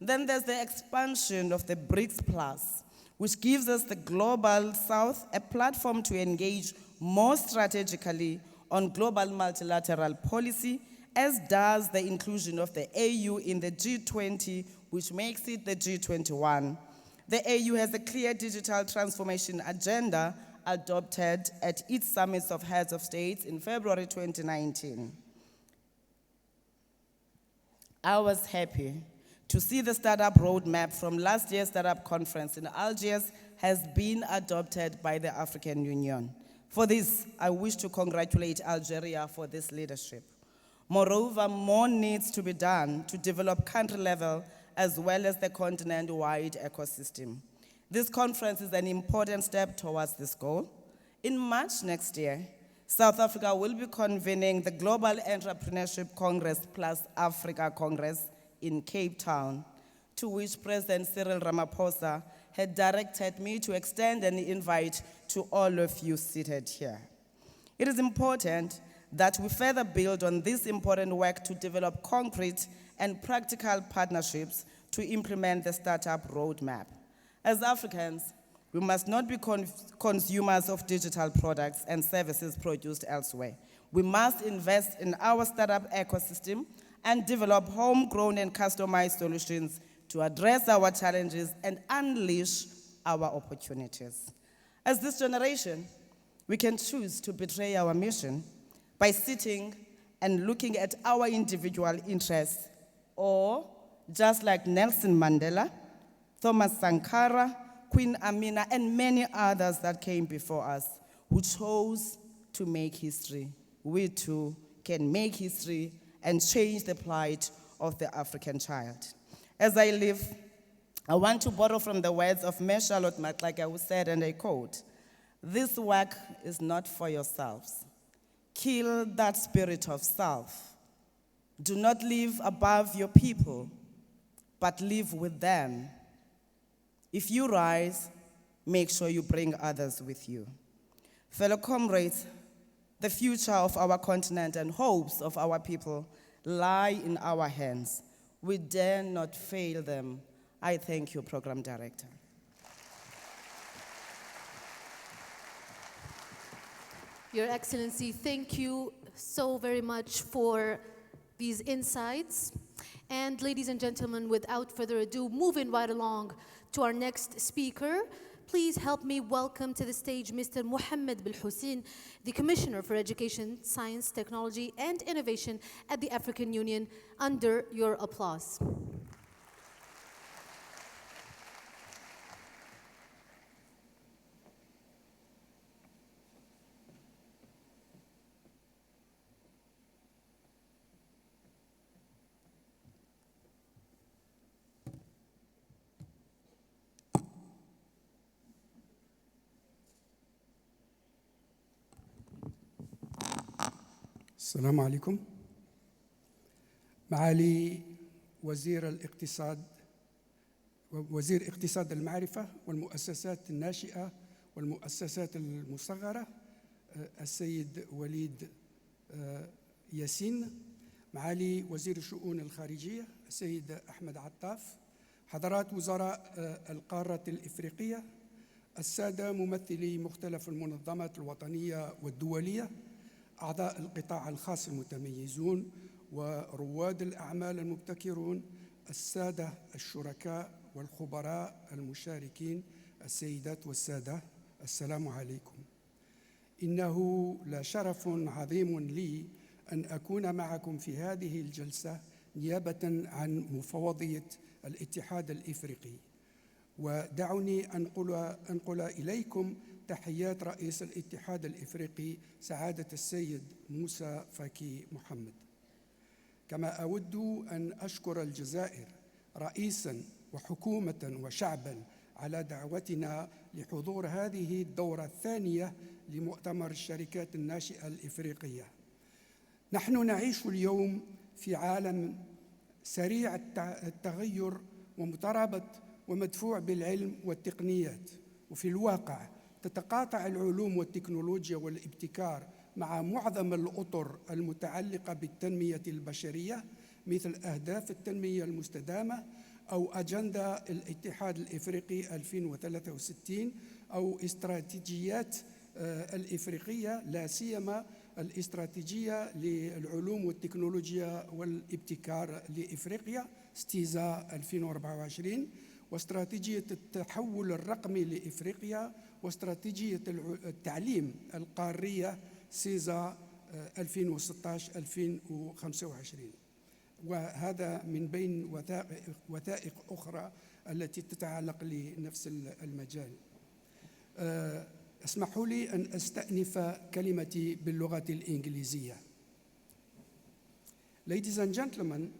Then there's the expansion of the BRICS Plus, which gives us the Global South a platform to engage more strategically on global multilateral policy, as does the inclusion of the AU in the G20, which makes it the G21. The AU has a clear digital transformation agenda adopted at its summits of heads of states in February 2019. I was happy to see the startup roadmap from last year's startup conference in Algiers has been adopted by the African Union. For this, I wish to congratulate Algeria for this leadership. Moreover, more needs to be done to develop country level as well as the continent-wide ecosystem. This conference is an important step towards this goal. In March next year, South Africa will be convening the Global Entrepreneurship Congress plus Africa Congress in Cape Town, to which President Cyril Ramaphosa had directed me to extend an invite to all of you seated here. It is important that we further build on this important work to develop concrete and practical partnerships to implement the startup roadmap. As Africans, we must not be consumers of digital products and services produced elsewhere. We must invest in our startup ecosystem and develop homegrown and customized solutions to address our challenges and unleash our opportunities. As this generation, we can choose to betray our mission by sitting and looking at our individual interests, or just like Nelson Mandela, Thomas Sankara, Queen Amina, and many others that came before us who chose to make history. We too can make history and change the plight of the African child. As I live, I want to borrow from the words of Mary Charlotte Maxake, who said, and I quote, "This work is not for yourselves. Kill that spirit of self. Do not live above your people, but live with them. If you rise, make sure you bring others with you." Fellow comrades, the future of our continent and hopes of our people lie in our hands. We dare not fail them. I thank you, Program Director. Your Excellency, thank you so very much for these insights. And ladies and gentlemen, without further ado, moving right along to our next speaker, please help me welcome to the stage Mr. Mohammed Belhussein, the Commissioner for Education, Science, Technology, and Innovation at the African Union, under your applause. السلام عليكم. معالي وزير الاقتصاد وزير اقتصاد المعرفة والمؤسسات الناشئة والمؤسسات المصغرة السيد وليد ياسين، معالي وزير الشؤون الخارجية السيد أحمد عطاف، حضرات وزراء القارة الإفريقية، السادة ممثلي مختلف المنظمات الوطنية والدولية، أعضاء القطاع الخاص المتميزون ورواد الأعمال المبتكرون، السادة الشركاء والخبراء المشاركين، السيدات والسادة، السلام عليكم. إنه لشرف عظيم لي أن أكون معكم في هذه الجلسة نيابة عن مفوضية الاتحاد الإفريقي، ودعوني أنقل إليكم تحيات رئيس الاتحاد الإفريقي سعادة السيد موسى فاكي محمد. كما أود أن أشكر الجزائر رئيساً وحكومة وشعباً على دعوتنا لحضور هذه الدورة الثانية لمؤتمر الشركات الناشئة الإفريقية. نحن نعيش اليوم في عالم سريع التغير ومترابط ومدفوع بالعلم والتقنيات، وفي الواقع تتقاطع العلوم والتكنولوجيا والابتكار مع معظم الأطر المتعلقة بالتنمية البشرية مثل أهداف التنمية المستدامة أو أجندة الاتحاد الإفريقي 2063 أو استراتيجيات الإفريقية، لا سيما الاستراتيجية للعلوم والتكنولوجيا والابتكار لإفريقيا ستيزا 2024، واستراتيجية التحول الرقمي لإفريقيا، واستراتيجية التعليم القارية سيزا 2016-2025. وهذا من بين وثائق أخرى التي تتعلق لنفس المجال. اسمحوا لي أن أستأنف كلمتي باللغة الإنجليزية. Ladies and gentlemen,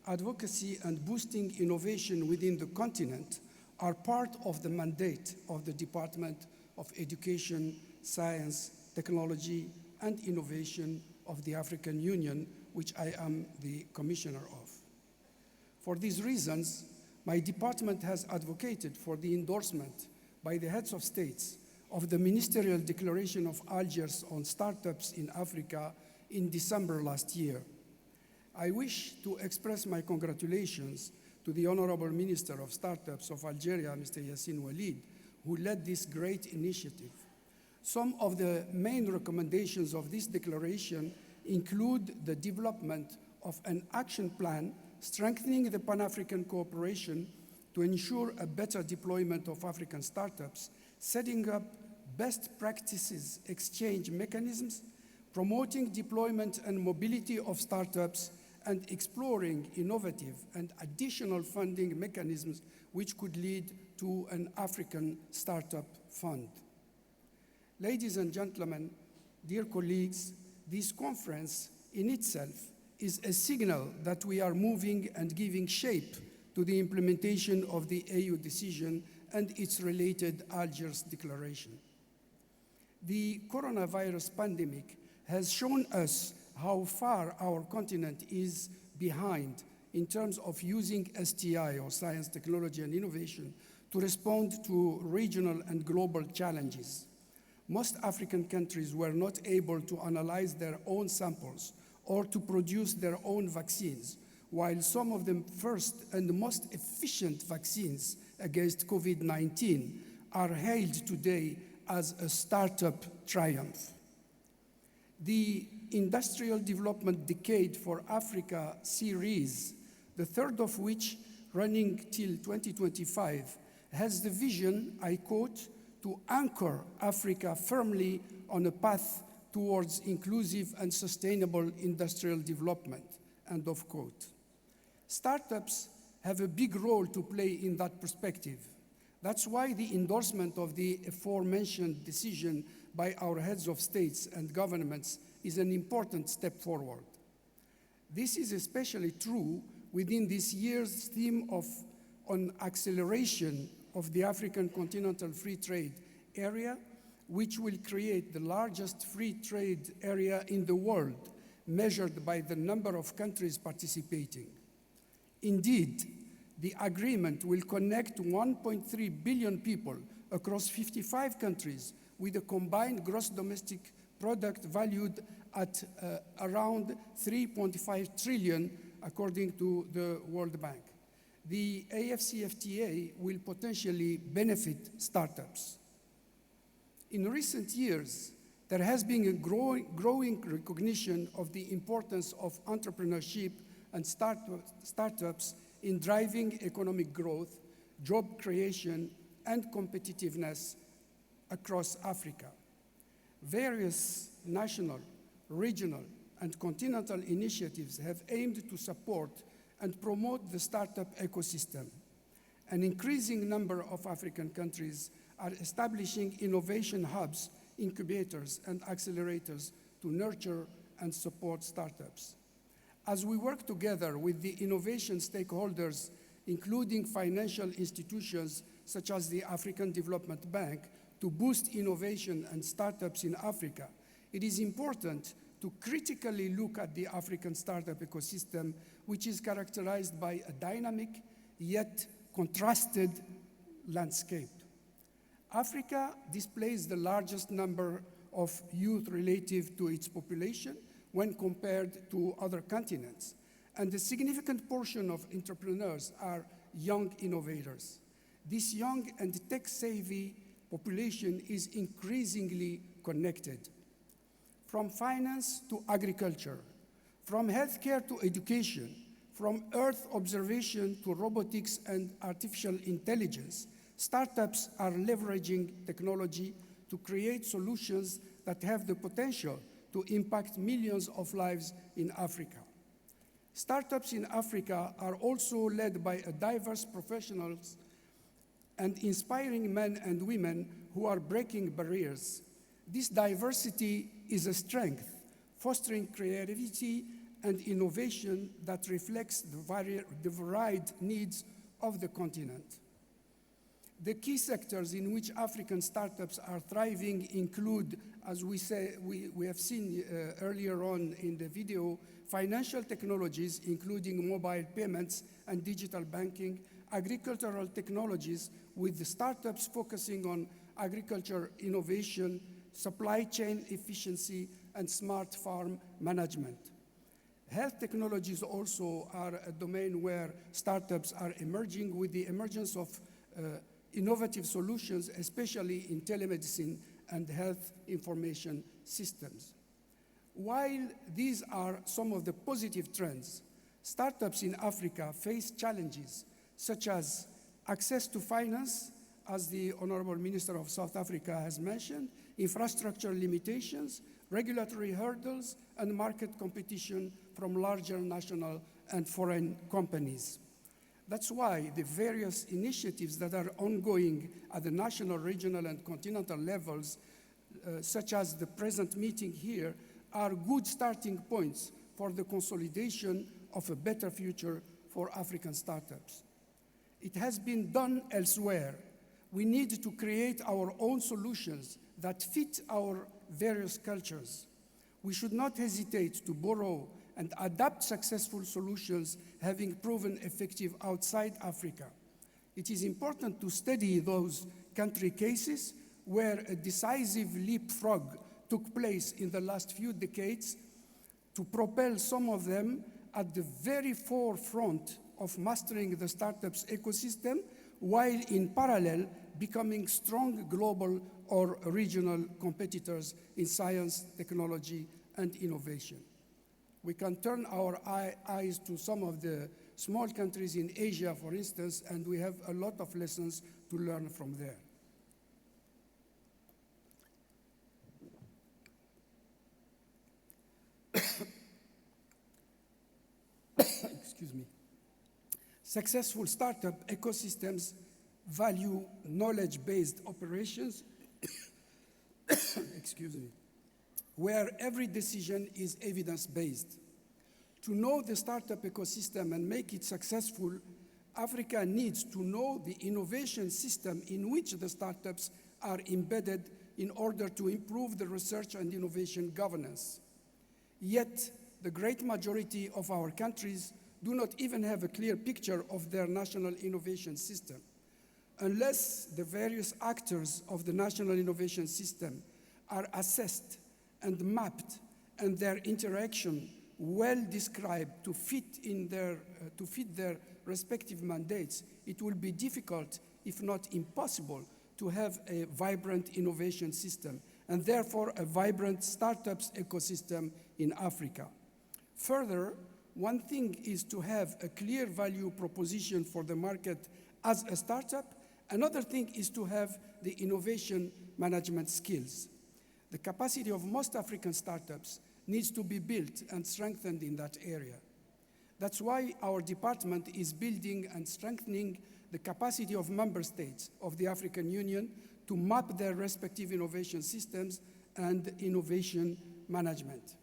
advocacy and boosting innovation within the continent are part of the mandate of the Department of Education, Science, Technology, and Innovation of the African Union, which I am the commissioner of. For these reasons, my department has advocated for the endorsement by the heads of states of the Ministerial Declaration of Algiers on Startups in Africa in December last year. I wish to express my congratulations to the Honorable Minister of Startups of Algeria, Mr. Yassine Walid, who led this great initiative. Some of the main recommendations of this declaration include the development of an action plan strengthening the Pan-African cooperation to ensure a better deployment of African startups, setting up best practices exchange mechanisms, promoting deployment and mobility of startups, and exploring innovative and additional funding mechanisms which could lead to an African Startup Fund. Ladies and gentlemen, dear colleagues, this conference in itself is a signal that we are moving and giving shape to the implementation of the AU decision and its related Algiers Declaration. The coronavirus pandemic has shown us how far our continent is behind in terms of using STI, or science, technology, and innovation, to respond to regional and global challenges. Most African countries were not able to analyze their own samples or to produce their own vaccines, while some of the first and most efficient vaccines against COVID-19 are hailed today as a startup triumph. The Industrial Development Decade for Africa series, the third of which, running till 2025, has the vision, I quote, to anchor Africa firmly on a path towards inclusive and sustainable industrial development, end of quote. Startups have a big role to play in that perspective. That's why the endorsement of the aforementioned decision by our heads of states and governments is an important step forward. This is especially true within this year's theme on acceleration of the African Continental Free Trade Area, which will create the largest free trade area in the world, measured by the number of countries participating. Indeed, the agreement will connect 1.3 billion people across 55 countries with a combined gross domestic product valued at around 3.5 trillion, according to the World Bank. The AFCFTA will potentially benefit startups. In recent years, there has been a growing recognition of the importance of entrepreneurship and startups in driving economic growth, job creation, and competitiveness across Africa. Various national, regional, and continental initiatives have aimed to support and promote the startup ecosystem. An increasing number of African countries are establishing innovation hubs, incubators, and accelerators to nurture and support startups. As we work together with the innovation stakeholders, including financial institutions such as the African Development Bank, to boost innovation and startups in Africa, it is important to critically look at the African startup ecosystem, which is characterized by a dynamic yet contrasted landscape. Africa displays the largest number of youth relative to its population when compared to other continents, and a significant portion of entrepreneurs are young innovators. This young and tech-savvy population is increasingly connected. From finance to agriculture, from healthcare to education, from Earth observation to robotics and artificial intelligence, startups are leveraging technology to create solutions that have the potential to impact millions of lives in Africa. Startups in Africa are also led by a diverse professionals and inspiring men and women who are breaking barriers. This diversity is a strength, fostering creativity and innovation that reflects the varied needs of the continent. The key sectors in which African startups are thriving include, as we have seen earlier on in the video, financial technologies, including mobile payments and digital banking, agricultural technologies, with the startups focusing on agriculture innovation, supply chain efficiency, and smart farm management. Health technologies also are a domain where startups are emerging with the emergence of innovative solutions, especially in telemedicine and health information systems. While these are some of the positive trends, startups in Africa face challenges such as access to finance, as the Honorable Minister of South Africa has mentioned, infrastructure limitations, regulatory hurdles, and market competition from larger national and foreign companies. That's why the various initiatives that are ongoing at the national, regional, and continental levels, such as the present meeting here, are good starting points for the consolidation of a better future for African startups. It has been done elsewhere. We need to create our own solutions that fit our various cultures. We should not hesitate to borrow and adapt successful solutions having proven effective outside Africa. It is important to study those country cases where a decisive leapfrog took place in the last few decades to propel some of them at the very forefront of mastering the startups ecosystem, while in parallel becoming strong global or regional competitors in science, technology, and innovation. We can turn our eyes to some of the small countries in Asia, for instance, and we have a lot of lessons to learn from there. Excuse me. Successful startup ecosystems value knowledge-based operations, excuse me, where every decision is evidence-based. To know the startup ecosystem and make it successful, Africa needs to know the innovation system in which the startups are embedded in order to improve the research and innovation governance. Yet, the great majority of our countries do not even have a clear picture of their national innovation system. Unless the various actors of the national innovation system are assessed and mapped and their interaction well described to fit their respective mandates, it will be difficult, if not impossible, to have a vibrant innovation system and therefore a vibrant startups ecosystem in Africa. Further, one thing is to have a clear value proposition for the market as a startup. Another thing is to have the innovation management skills. The capacity of most African startups needs to be built and strengthened in that area. That's why our department is building and strengthening the capacity of member states of the African Union to map their respective innovation systems and innovation management.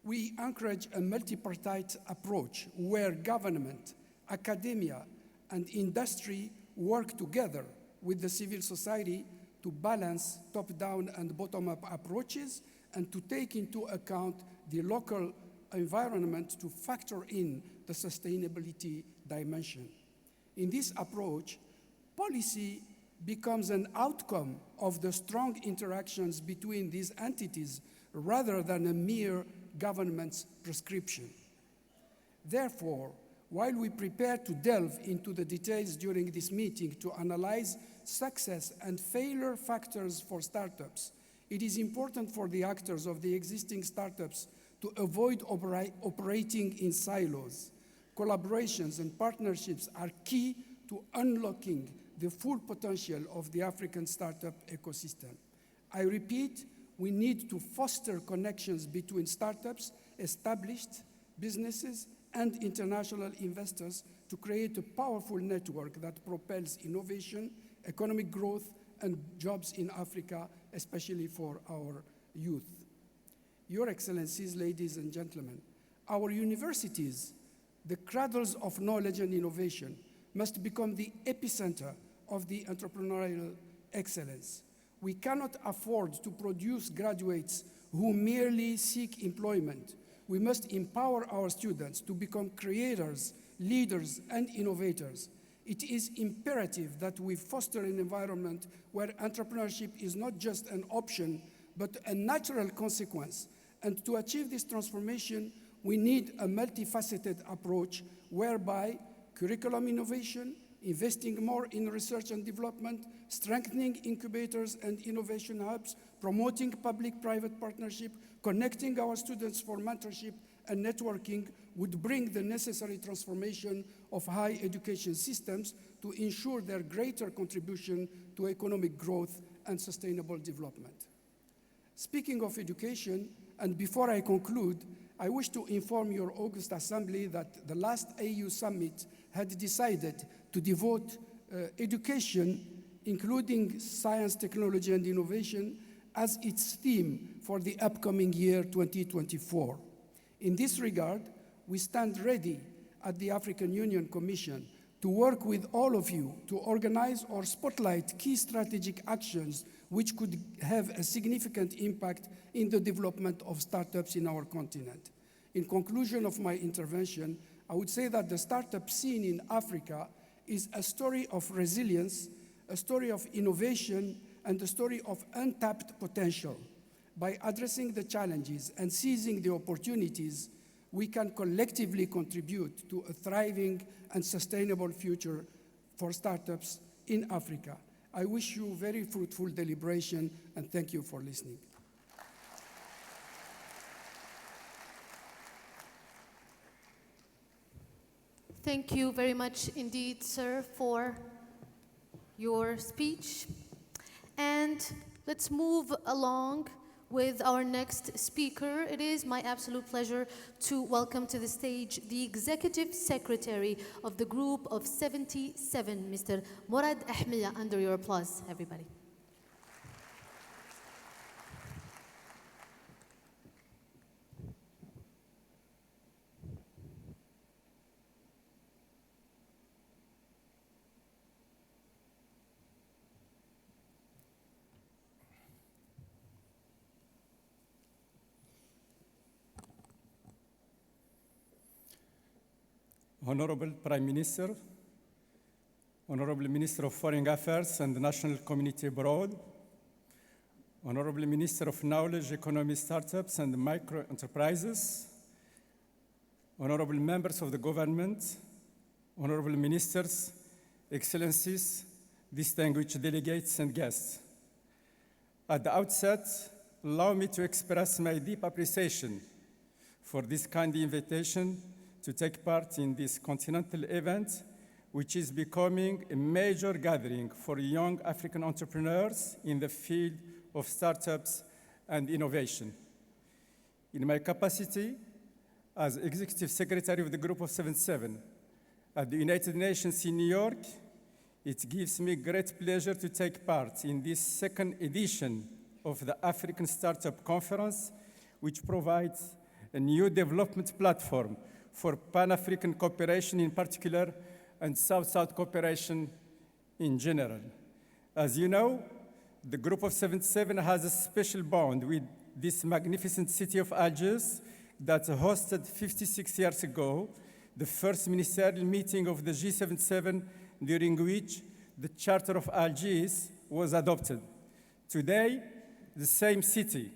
We encourage a multipartite approach where government, academia, and industry work together with the civil society to balance top-down and bottom-up approaches and to take into account the local environment to factor in the sustainability dimension. In this approach, policy becomes an outcome of the strong interactions between these entities rather than a mere government's prescription. Therefore, While we prepare to delve into the details during this meeting to analyze success and failure factors for startups, it is important for the actors of the existing startups to avoid operating in silos. Collaborations and partnerships are key to unlocking the full potential of the African startup ecosystem. I repeat, we need to foster connections between startups, established businesses, and international investors to create a powerful network that propels innovation, economic growth, and jobs in Africa, especially for our youth. Your Excellencies, ladies and gentlemen, our universities, the cradles of knowledge and innovation, must become the epicenter of the entrepreneurial excellence. We cannot afford to produce graduates who merely seek employment. We must empower our students to become creators, leaders, and innovators. It is imperative that we foster an environment where entrepreneurship is not just an option, but a natural consequence. And to achieve this transformation, we need a multifaceted approach whereby curriculum innovation, investing more in research and development, strengthening incubators and innovation hubs, promoting public-private partnership, connecting our students for mentorship and networking would bring the necessary transformation of higher education systems to ensure their greater contribution to economic growth and sustainable development. Speaking of education, and before I conclude, I wish to inform your August Assembly that the last AU Summit had decided to devote education, including science, technology, and innovation, as its theme for the upcoming year 2024. In this regard, we stand ready at the African Union Commission to work with all of you to organize or spotlight key strategic actions which could have a significant impact in the development of startups in our continent. In conclusion of my intervention, I would say that the startup scene in Africa is a story of resilience, a story of innovation, and a story of untapped potential. By addressing the challenges and seizing the opportunities, we can collectively contribute to a thriving and sustainable future for startups in Africa. I wish you very fruitful deliberation, and thank you for listening. Thank you very much indeed, sir, for your speech. And let's move along with our next speaker. It is my absolute pleasure to welcome to the stage the Executive Secretary of the Group of 77, Mr. Murad Ahmiya. Under your applause, everybody. Honorable Prime Minister, Honorable Minister of Foreign Affairs and National Community Abroad, Honorable Minister of Knowledge, Economy, Startups and Micro Enterprises, Honorable Members of the Government, Honorable Ministers, Excellencies, distinguished delegates and guests. At the outset, allow me to express my deep appreciation for this kind invitation to take part in this continental event, which is becoming a major gathering for young African entrepreneurs in the field of startups and innovation. In my capacity as Executive Secretary of the Group of 77 at the United Nations in New York, it gives me great pleasure to take part in this second edition of the African Startup Conference, which provides a new development platform for Pan-African cooperation in particular and South-South cooperation in general. As you know, the Group of 77 has a special bond with this magnificent city of Algiers that hosted 56 years ago the first ministerial meeting of the G77, during which the Charter of Algiers was adopted. Today, the same city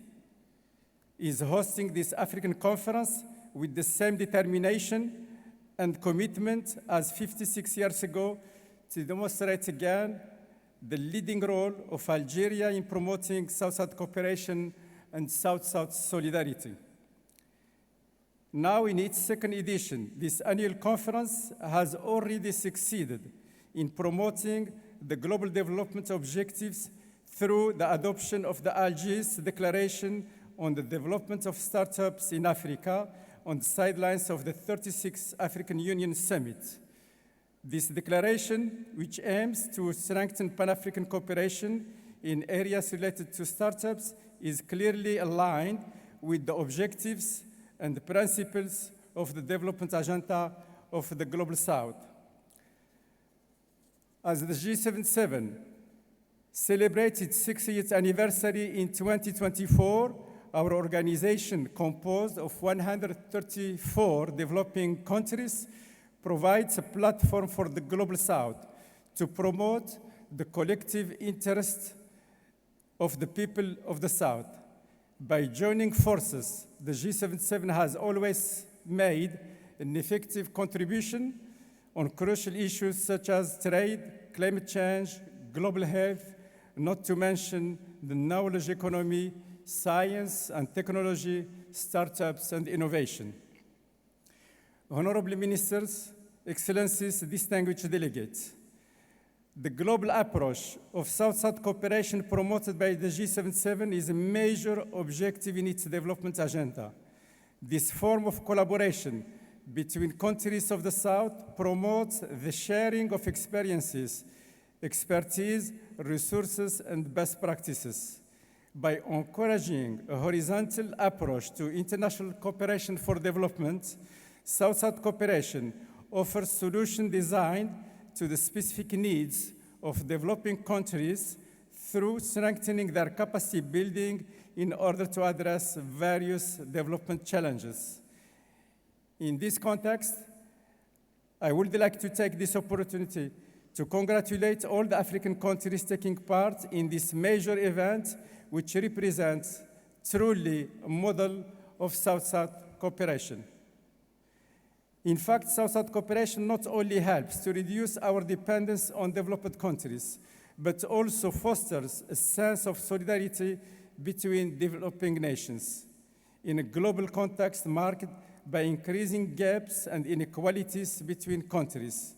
is hosting this African conference with the same determination and commitment as 56 years ago to demonstrate again the leading role of Algeria in promoting South-South cooperation and South-South solidarity. Now, in its second edition, this annual conference has already succeeded in promoting the global development objectives through the adoption of the Algiers Declaration on the Development of Startups in Africa on the sidelines of the 36th African Union Summit. This declaration, which aims to strengthen Pan-African cooperation in areas related to startups, is clearly aligned with the objectives and the principles of the development agenda of the Global South. As the G77 celebrates its 60th anniversary in 2024, our organization, composed of 134 developing countries, provides a platform for the Global South to promote the collective interest of the people of the South. By joining forces, the G77 has always made an effective contribution on crucial issues such as trade, climate change, global health, not to mention the knowledge economy, science and technology, startups and innovation. Honorable Ministers, Excellencies, distinguished delegates, the global approach of South-South cooperation promoted by the G77 is a major objective in its development agenda. This form of collaboration between countries of the South promotes the sharing of experiences, expertise, resources, and best practices. By encouraging a horizontal approach to international cooperation for development, South-South cooperation offers solutions designed to the specific needs of developing countries through strengthening their capacity building in order to address various development challenges. In this context, I would like to take this opportunity to congratulate all the African countries taking part in this major event, which represents truly a model of South-South cooperation. In fact, South-South cooperation not only helps to reduce our dependence on developed countries, but also fosters a sense of solidarity between developing nations in a global context marked by increasing gaps and inequalities between countries.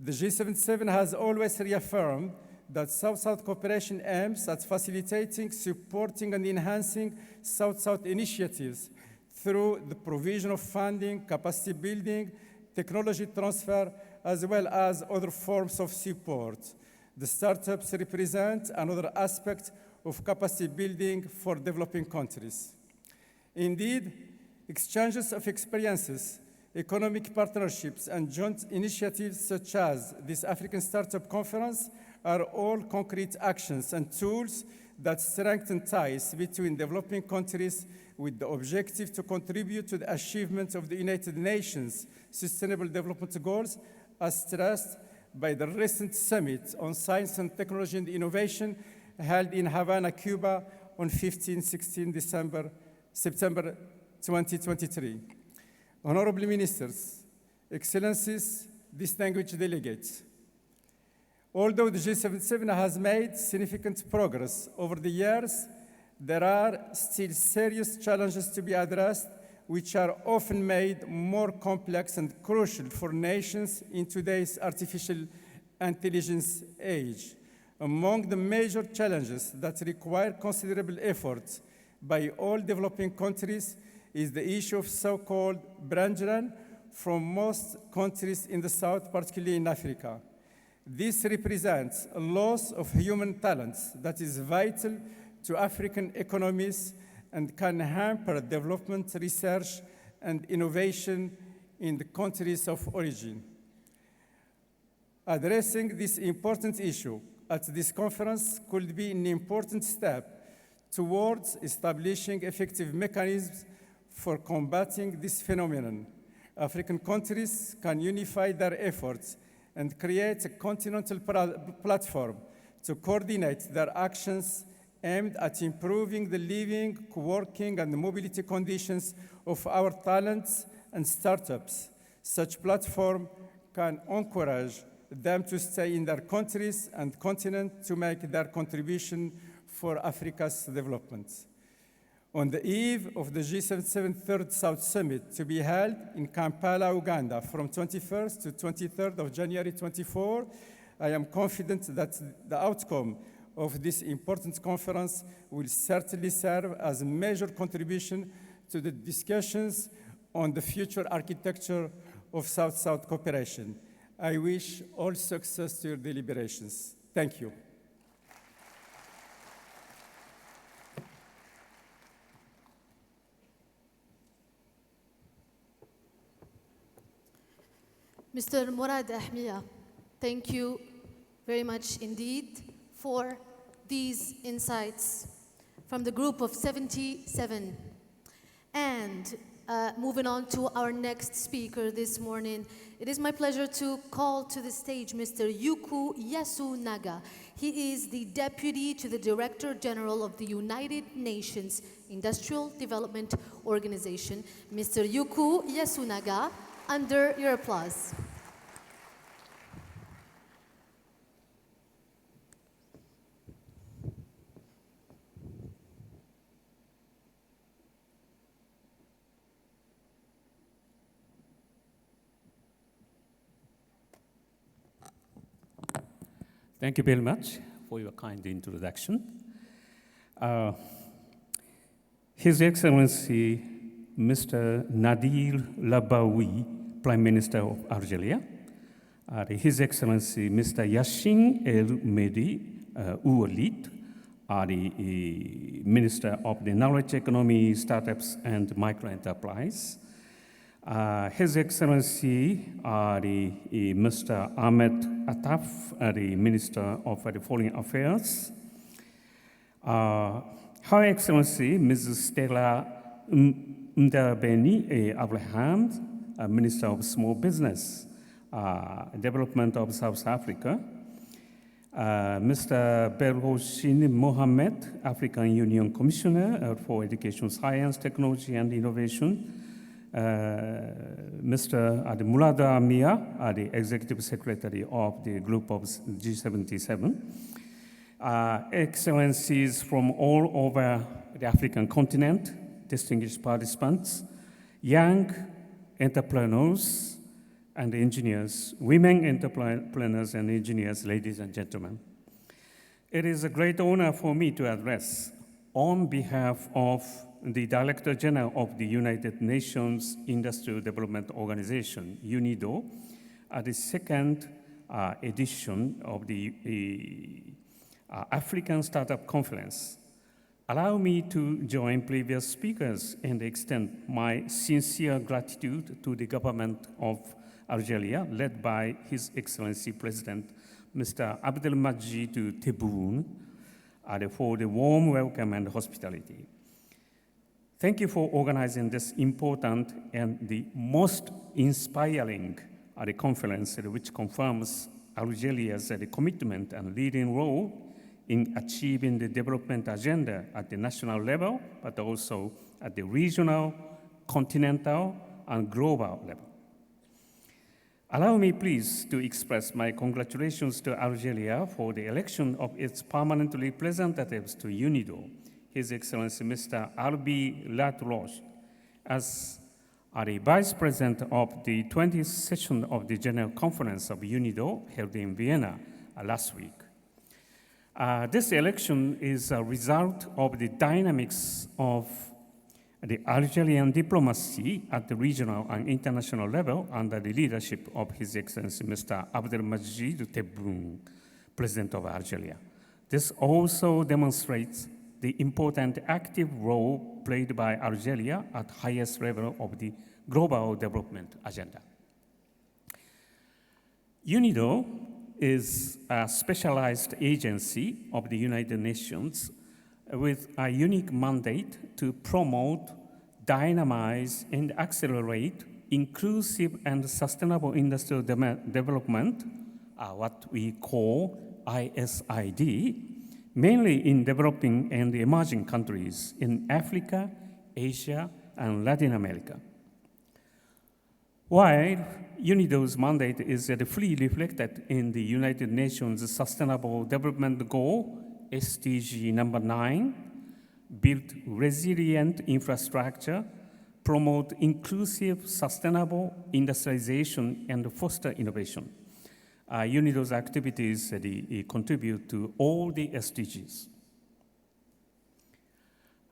The G77 has always reaffirmed that South-South cooperation aims at facilitating, supporting, and enhancing South-South initiatives through the provision of funding, capacity building, technology transfer, as well as other forms of support. The startups represent another aspect of capacity building for developing countries. Indeed, exchanges of experiences, economic partnerships, and joint initiatives such as this African Startup Conference are all concrete actions and tools that strengthen ties between developing countries with the objective to contribute to the achievement of the United Nations Sustainable Development Goals, as stressed by the recent Summit on Science and Technology and Innovation held in Havana, Cuba on 15-16 September 2023. Honorable Ministers, Excellencies, distinguished delegates, although the G77 has made significant progress over the years, there are still serious challenges to be addressed, which are often made more complex and crucial for nations in today's artificial intelligence age. Among the major challenges that require considerable efforts by all developing countries is the issue of so-called brain drain from most countries in the South, particularly in Africa. This represents a loss of human talents that is vital to African economies and can hamper development, research, and innovation in the countries of origin. Addressing this important issue at this conference could be an important step towards establishing effective mechanisms for combating this phenomenon. African countries can unify their efforts and create a continental platform to coordinate their actions aimed at improving the living, working, and mobility conditions of our talents and startups, Such platform can encourage them to stay in their countries and continent to make their contribution for Africa's development. On the eve of the G77 Third South Summit to be held in Kampala, Uganda from 21st to 23rd of January 24, I am confident that the outcome of this important conference will certainly serve as a major contribution to the discussions on the future architecture of South-South cooperation. I wish all success to your deliberations. Thank you. Mr. Murad Ahmiya, thank you very much indeed for these insights from the group of 77. And moving on to our next speaker this morning, it is my pleasure to call to the stage Mr. Yuku Yasunaga. He is the Deputy to the Director General of the United Nations Industrial Development Organization. Mr. Yuku Yasunaga, under your applause. Thank you very much for your kind introduction. His Excellency Mr. Nadir Labaoui, Prime Minister of Algeria, His Excellency Mr. Yassin El Mehdi Oualit, the Minister of the Knowledge Economy, Startups and Microenterprise, His Excellency Mr. Ahmed Attaf, the Minister of Foreign Affairs, Her Excellency Mrs. Stella Ndabeni Abraham, Minister of Small Business, Development of South Africa, Mr. Belhoshin Mohamed, African Union Commissioner for Education, Science, Technology and Innovation, Mr. Mulada Mia, the Executive Secretary of the group of G77, Excellencies from all over the African continent, distinguished participants, young entrepreneurs and engineers, women entrepreneurs and engineers, ladies and gentlemen. It is a great honor for me to address on behalf of the Director General of the United Nations Industrial Development Organization, UNIDO, at the second edition of the African Startup Conference. Allow me to join previous speakers and extend my sincere gratitude to the government of Algeria, led by His Excellency President Mr. Abdelmadjid Tebboune, for the warm welcome and hospitality. Thank you for organizing this important and the most inspiring conference, which confirms Algeria's commitment and leading role in achieving the development agenda at the national level, but also at the regional, continental, and global level. Allow me, please, to express my congratulations to Algeria for the election of its permanent representatives to UNIDO, His Excellency Mr. Arbi Latrouche, as the Vice President of the 20th session of the General Conference of UNIDO held in Vienna last week. This election is a result of the dynamics of the Algerian diplomacy at the regional and international level under the leadership of His Excellency Mr. Abdelmadjid Tebboune, President of Algeria. This also demonstrates the important active role played by Algeria at highest level of the global development agenda. UNIDO is a specialized agency of the United Nations with a unique mandate to promote, dynamize, and accelerate inclusive and sustainable industrial development, what we call ISID, mainly in developing and emerging countries in Africa, Asia, and Latin America. While UNIDO's mandate is fully reflected in the United Nations Sustainable Development Goal, SDG number 9, build resilient infrastructure, promote inclusive, sustainable industrialization, and foster innovation. UNIDO's activities contribute to all the SDGs.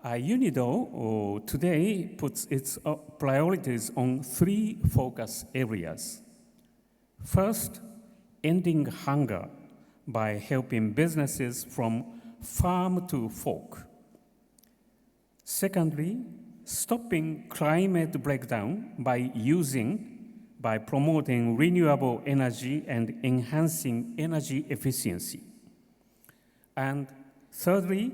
UNIDO today puts its priorities on 3 focus areas. First, ending hunger by helping businesses from farm to fork. Secondly, stopping climate breakdown by promoting renewable energy and enhancing energy efficiency. And thirdly,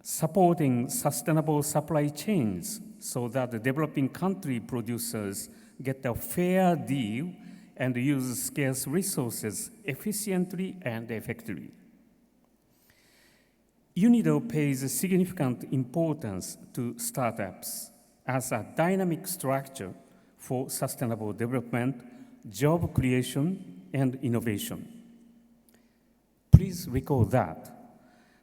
supporting sustainable supply chains so that the developing country producers get a fair deal and use scarce resources efficiently and effectively. UNIDO pays significant importance to startups as a dynamic structure for sustainable development, job creation, and innovation. Please recall that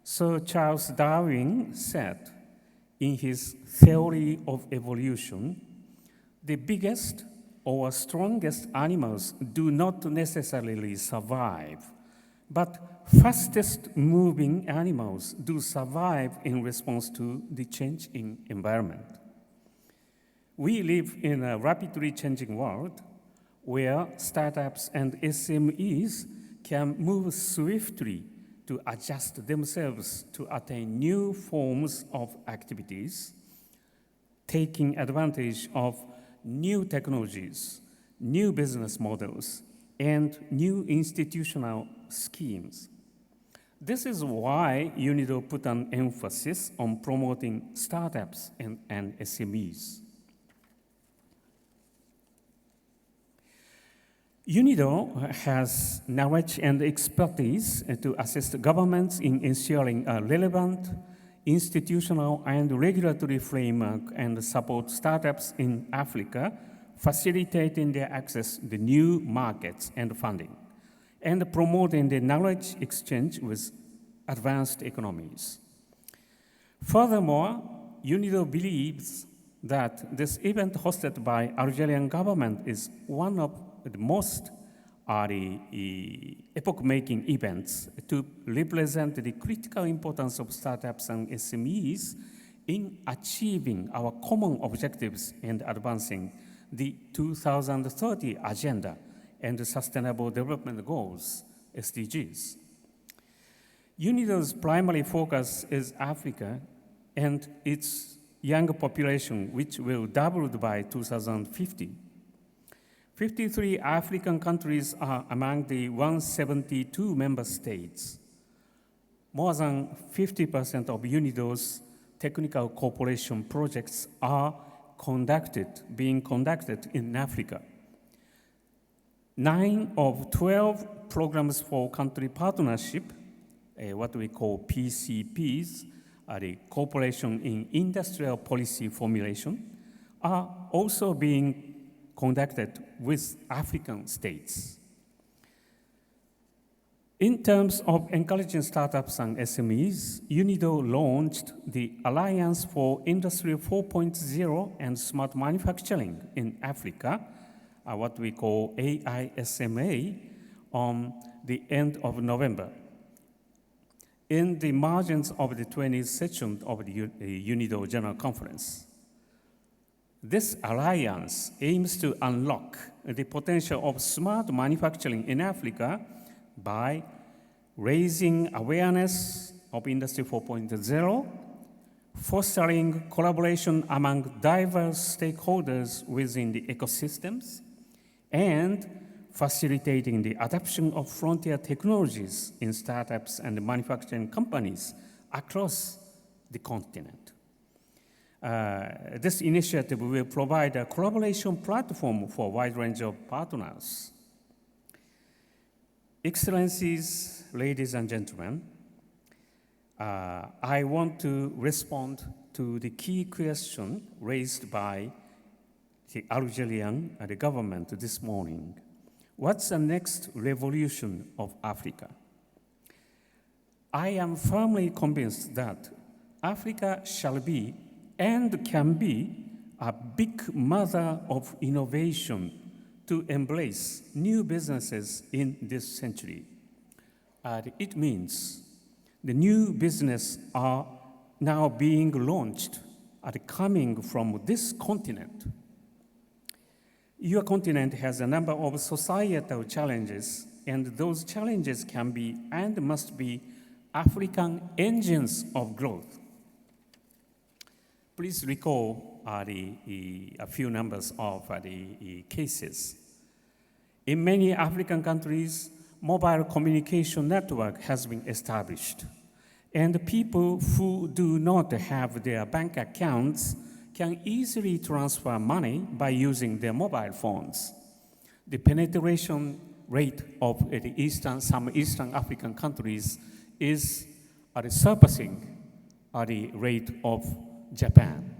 Sir Charles Darwin said in his theory of evolution, the biggest or strongest animals do not necessarily survive, but fastest moving animals do survive in response to the changing environment. We live in a rapidly changing world where startups and SMEs can move swiftly to adjust themselves to attain new forms of activities, taking advantage of new technologies, new business models, and new institutional schemes. This is why UNIDO put an emphasis on promoting startups and SMEs. UNIDO has knowledge and expertise to assist governments in ensuring a relevant institutional and regulatory framework and support startups in Africa, facilitating their access to new markets and funding, and promoting the knowledge exchange with advanced economies. Furthermore, UNIDO believes that this event hosted by Algerian government is one of the most epoch-making events to represent the critical importance of startups and SMEs in achieving our common objectives and advancing the 2030 Agenda and the Sustainable Development Goals, SDGs. UNIDO's primary focus is Africa and its young population, which will double by 2050. 53 African countries are among the 172 member states. More than 50% of UNIDO's technical cooperation projects are being conducted in Africa. 9 of 12 programs for country partnership, what we call PCPs, the Cooperation in Industrial Policy Formulation, are also being conducted with African states. In terms of encouraging startups and SMEs, UNIDO launched the Alliance for Industry 4.0 and Smart Manufacturing in Africa, what we call AISMA, on the end of November. In the margins of the 20th session of the UNIDO General Conference. This alliance aims to unlock the potential of smart manufacturing in Africa by raising awareness of Industry 4.0, fostering collaboration among diverse stakeholders within the ecosystems, and facilitating the adoption of frontier technologies in startups and manufacturing companies across the continent. This initiative will provide a collaboration platform for a wide range of partners. Excellencies, ladies and gentlemen, I want to respond to the key question raised by the Algerian the government this morning. What's the next revolution of Africa? I am firmly convinced that Africa shall be and can be a big mother of innovation to embrace new businesses in this century. It means the new business are now being launched coming from this continent. Your continent has a number of societal challenges, and those challenges can be and must be African engines of growth. Please recall a few numbers of the cases. In many African countries, mobile communication network has been established, and people who do not have their bank accounts can easily transfer money by using their mobile phones. The penetration rate of some Eastern African countries is surpassing the rate of Japan.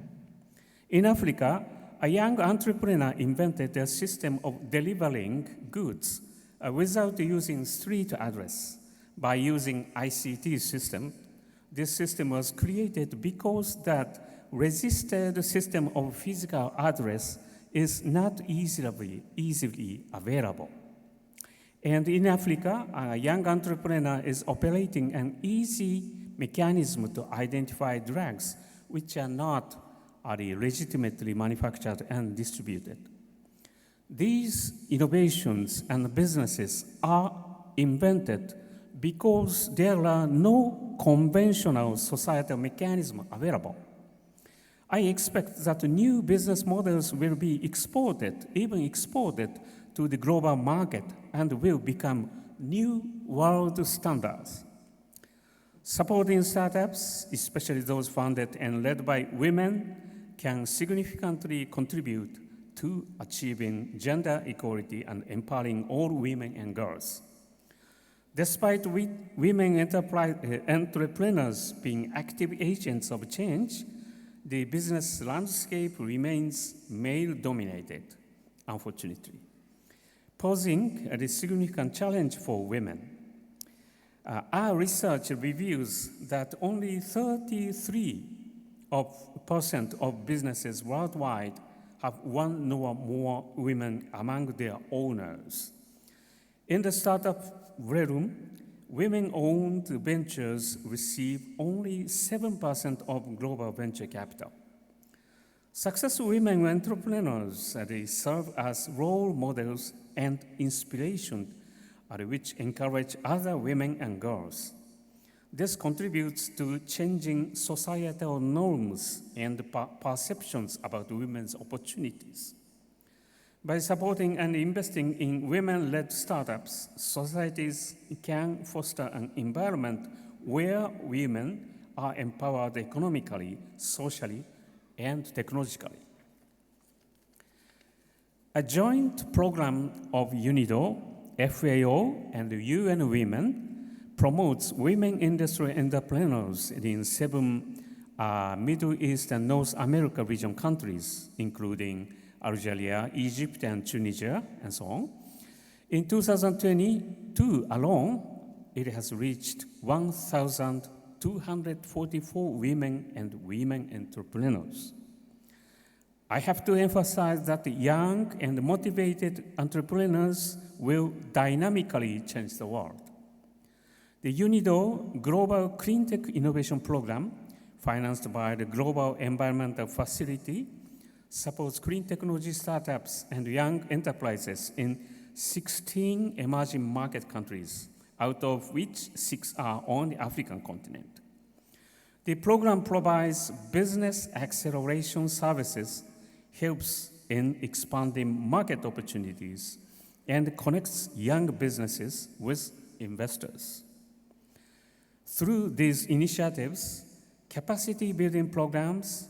In Africa, a young entrepreneur invented a system of delivering goods without using street address by using ICT system. This system was created because that registered system of physical address is not easily available. And in Africa, a young entrepreneur is operating an easy mechanism to identify drugs which are not legitimately manufactured and distributed. These innovations and businesses are invented because there are no conventional societal mechanism available. I expect that new business models will be even exported to the global market and will become new world standards. Supporting startups, especially those founded and led by women, can significantly contribute to achieving gender equality and empowering all women and girls. Despite women entrepreneurs being active agents of change, the business landscape remains male-dominated, unfortunately, posing a significant challenge for women. Our research reveals that only 33% of businesses worldwide have one or more women among their owners. In the startup realm, women-owned ventures receive only 7% of global venture capital. Successful women entrepreneurs they serve as role models and inspiration which encourage other women and girls. This contributes to changing societal norms and perceptions about women's opportunities. By supporting and investing in women-led startups, societies can foster an environment where women are empowered economically, socially, and technologically. A joint program of UNIDO, FAO, and UN Women promotes women industry entrepreneurs in 7 Middle East and North America region countries, including Algeria, Egypt, and Tunisia, and so on. In 2022 alone, it has reached 1,244 women and women entrepreneurs. I have to emphasize that young and motivated entrepreneurs will dynamically change the world. The UNIDO Global Cleantech Innovation Program, financed by the Global Environmental Facility, supports clean technology startups and young enterprises in 16 emerging market countries, out of which 6 are on the African continent. The program provides business acceleration services, helps in expanding market opportunities, and connects young businesses with investors. Through these initiatives, capacity building programs,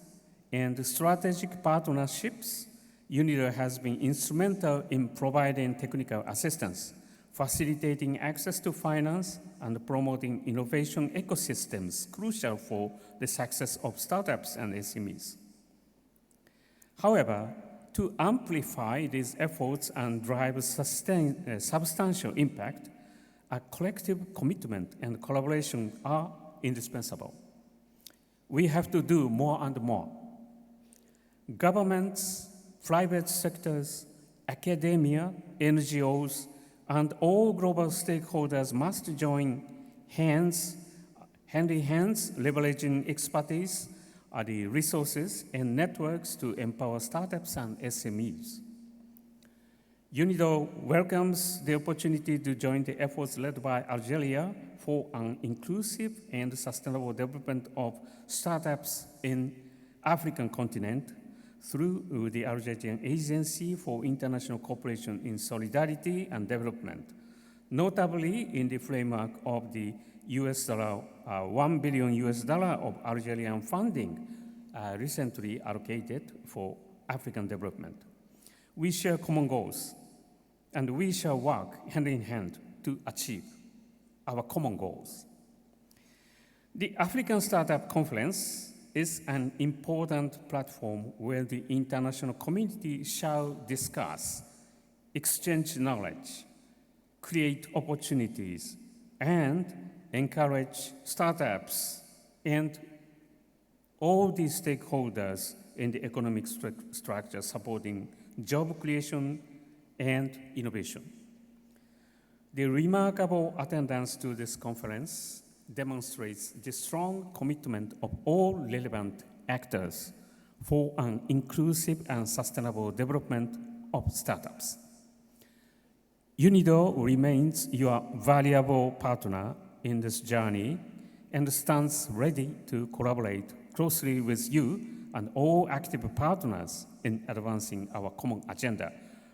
and strategic partnerships, UNIDO has been instrumental in providing technical assistance, facilitating access to finance, and promoting innovation ecosystems crucial for the success of startups and SMEs. However, To amplify these efforts and drive substantial impact, a collective commitment and collaboration are indispensable. We have to do more and more. Governments, private sectors, academia, NGOs, and all global stakeholders must join hand in hands, leveraging expertise, the resources and networks to empower startups and SMEs. UNIDO welcomes the opportunity to join the efforts led by Algeria for an inclusive and sustainable development of startups in African continent through the Algerian Agency for International Cooperation in Solidarity and Development, notably in the framework of the $1 billion of Algerian funding recently allocated for African development. We share common goals, and we shall work hand in hand to achieve our common goals. The African Startup Conference is an important platform where the international community shall discuss, exchange knowledge, create opportunities, and encourage startups and all the stakeholders in the economic structure supporting job creation and innovation. The remarkable attendance to this conference demonstrates the strong commitment of all relevant actors for an inclusive and sustainable development of startups. UNIDO remains your valuable partner in this journey and stands ready to collaborate closely with you and all active partners in advancing our common agenda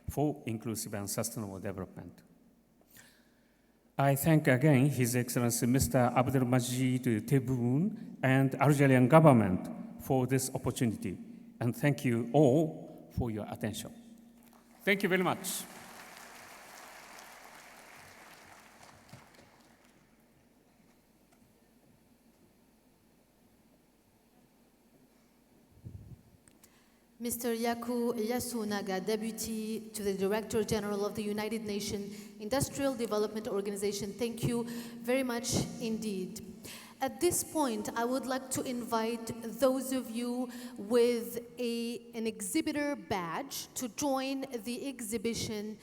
for inclusive and sustainable development. I thank again His Excellency Mr. Abdelmajid Tebboune and Algerian government for this opportunity, and thank you all for your attention. Thank you very much. Mr. Yaku Yasunaga, Deputy to the Director General of the United Nations Industrial Development Organization, thank you very much indeed. At this point, I would like to invite those of you with an exhibitor badge to join the exhibition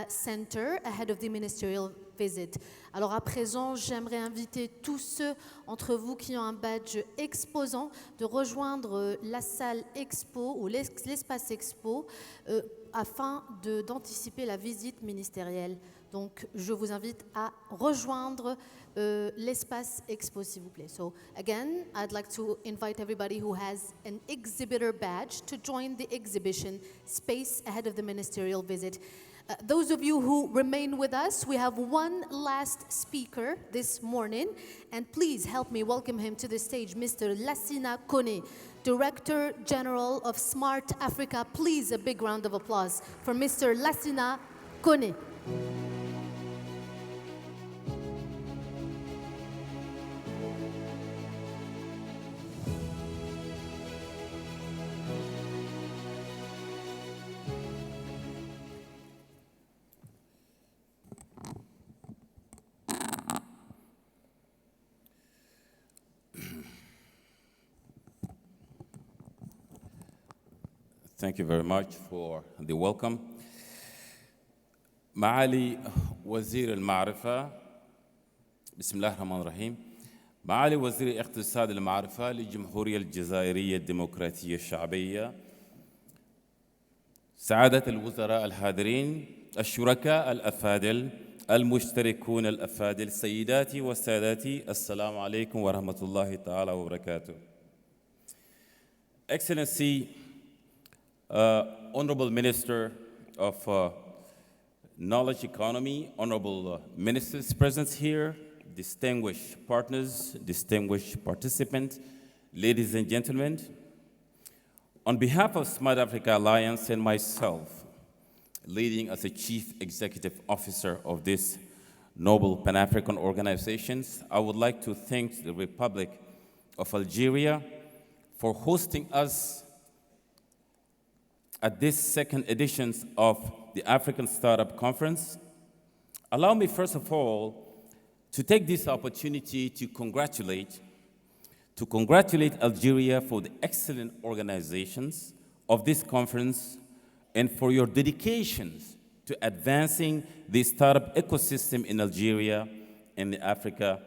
center ahead of the ministerial visit. Alors à présent, j'aimerais inviter tous ceux entre vous qui ont un badge exposant de rejoindre la salle expo ou l'espace expo afin d'anticiper la visite ministérielle. Donc je vous invite à rejoindre l'espace expo s'il vous plaît. So again, I'd like to invite everybody who has an exhibitor badge to join the exhibition space ahead of the ministerial visit. Those of you who remain with us, we have one last speaker this morning, and please help me welcome him to the stage, Mr. Lassina Kone, Director General of Smart Africa. Please, a big round of applause for Mr. Lassina Kone. Thank you very much for the welcome. معالي وزير المعرفة بسم الله الرحمن الرحيم معالي وزير اقتصاد المعرفة للجمهورية الجزائرية الديمقراطية الشعبية سعادة الوزراء الحاضرين الشركاء الأفاضل المشتركون الأفاضل سيداتي وسادتي السلام عليكم ورحمة الله تعالى وبركاته. Excellency, Honorable Minister of Knowledge Economy, Honorable Ministers present here, distinguished partners, distinguished participants, ladies and gentlemen, on behalf of Smart Africa Alliance and myself, leading as the Chief Executive Officer of this noble Pan-African organizations, I would like to thank the Republic of Algeria for hosting us at this second edition of the African Startup Conference. Allow me, first of all, to take this opportunity to congratulate Algeria for the excellent organizations of this conference and for your dedications to advancing the startup ecosystem in Algeria and Africa.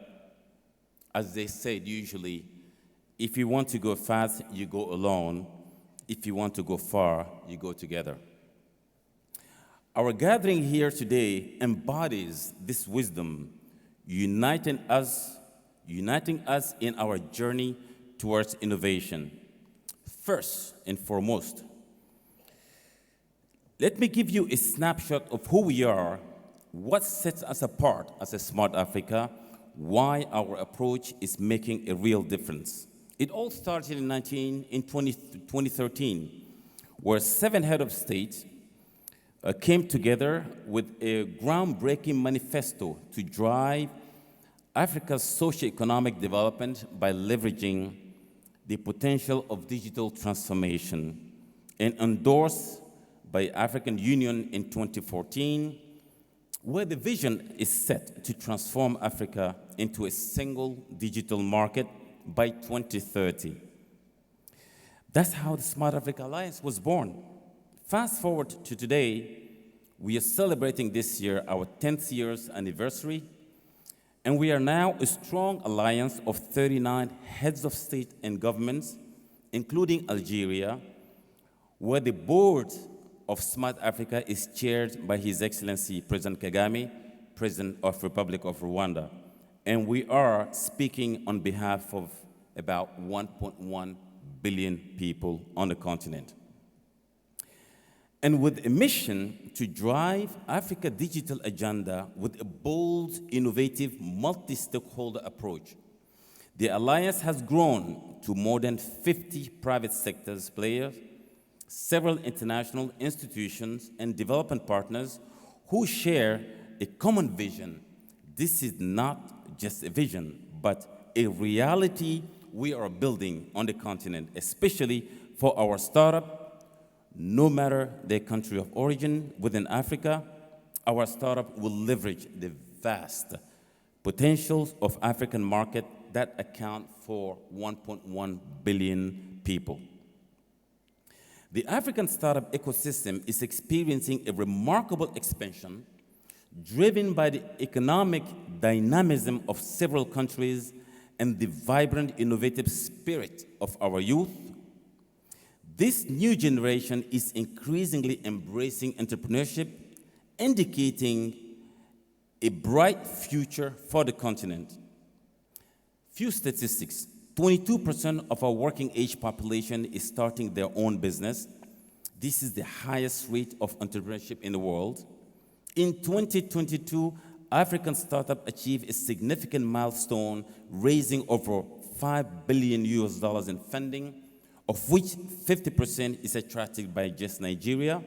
As they said usually, if you want to go fast, you go alone. If you want to go far, you go together. Our gathering here today embodies this wisdom, uniting us in our journey towards innovation. First and foremost, let me give you a snapshot of who we are, what sets us apart as a Smart Africa, why our approach is making a real difference. It all started in 2013, where 7 heads of state came together with a groundbreaking manifesto to drive Africa's socio-economic development by leveraging the potential of digital transformation, and endorsed by African Union in 2014, where the vision is set to transform Africa into a single digital market by 2030. That's how the Smart Africa Alliance was born. Fast forward to today, we are celebrating this year our 10th year's anniversary, and we are now a strong alliance of 39 heads of state and governments, including Algeria, where the board of Smart Africa is chaired by His Excellency President Kagame, President of Republic of Rwanda. And we are speaking on behalf of about 1.1 billion people on the continent. And with a mission to drive Africa's digital agenda with a bold, innovative, multi-stakeholder approach, the Alliance has grown to more than 50 private sector players, several international institutions, and development partners who share a common vision. This is not just a vision, but a reality we are building on the continent, especially for our startup. No matter their country of origin within Africa, our startup will leverage the vast potentials of African market that account for 1.1 billion people. The African startup ecosystem is experiencing a remarkable expansion driven by the economic dynamism of several countries and the vibrant, innovative spirit of our youth. This new generation is increasingly embracing entrepreneurship, indicating a bright future for the continent. Few statistics: 22% of our working age population is starting their own business. This is the highest rate of entrepreneurship in the world. In 2022, African startups achieved a significant milestone, raising over $5 billion in funding, of which 50% is attracted by just Nigeria.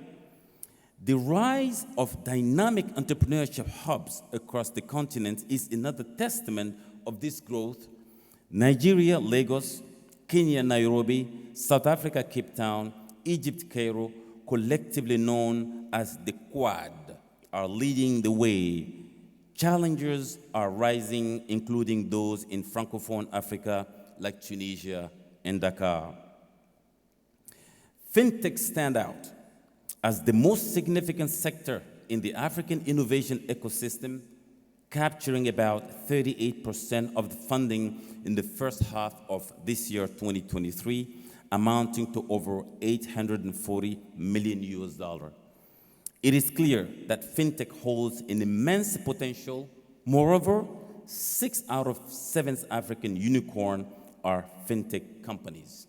The rise of dynamic entrepreneurship hubs across the continent is another testament of this growth. Nigeria, Lagos, Kenya, Nairobi, South Africa, Cape Town, Egypt, Cairo, collectively known as the Quad, are leading the way. Challengers are rising, including those in Francophone Africa like Tunisia and Dakar. Fintech stand out as the most significant sector in the African innovation ecosystem, capturing about 38% of the funding in the first half of this year, 2023, amounting to over $840 million. It is clear that fintech holds an immense potential. Moreover, 6 out of 7 African unicorns are fintech companies.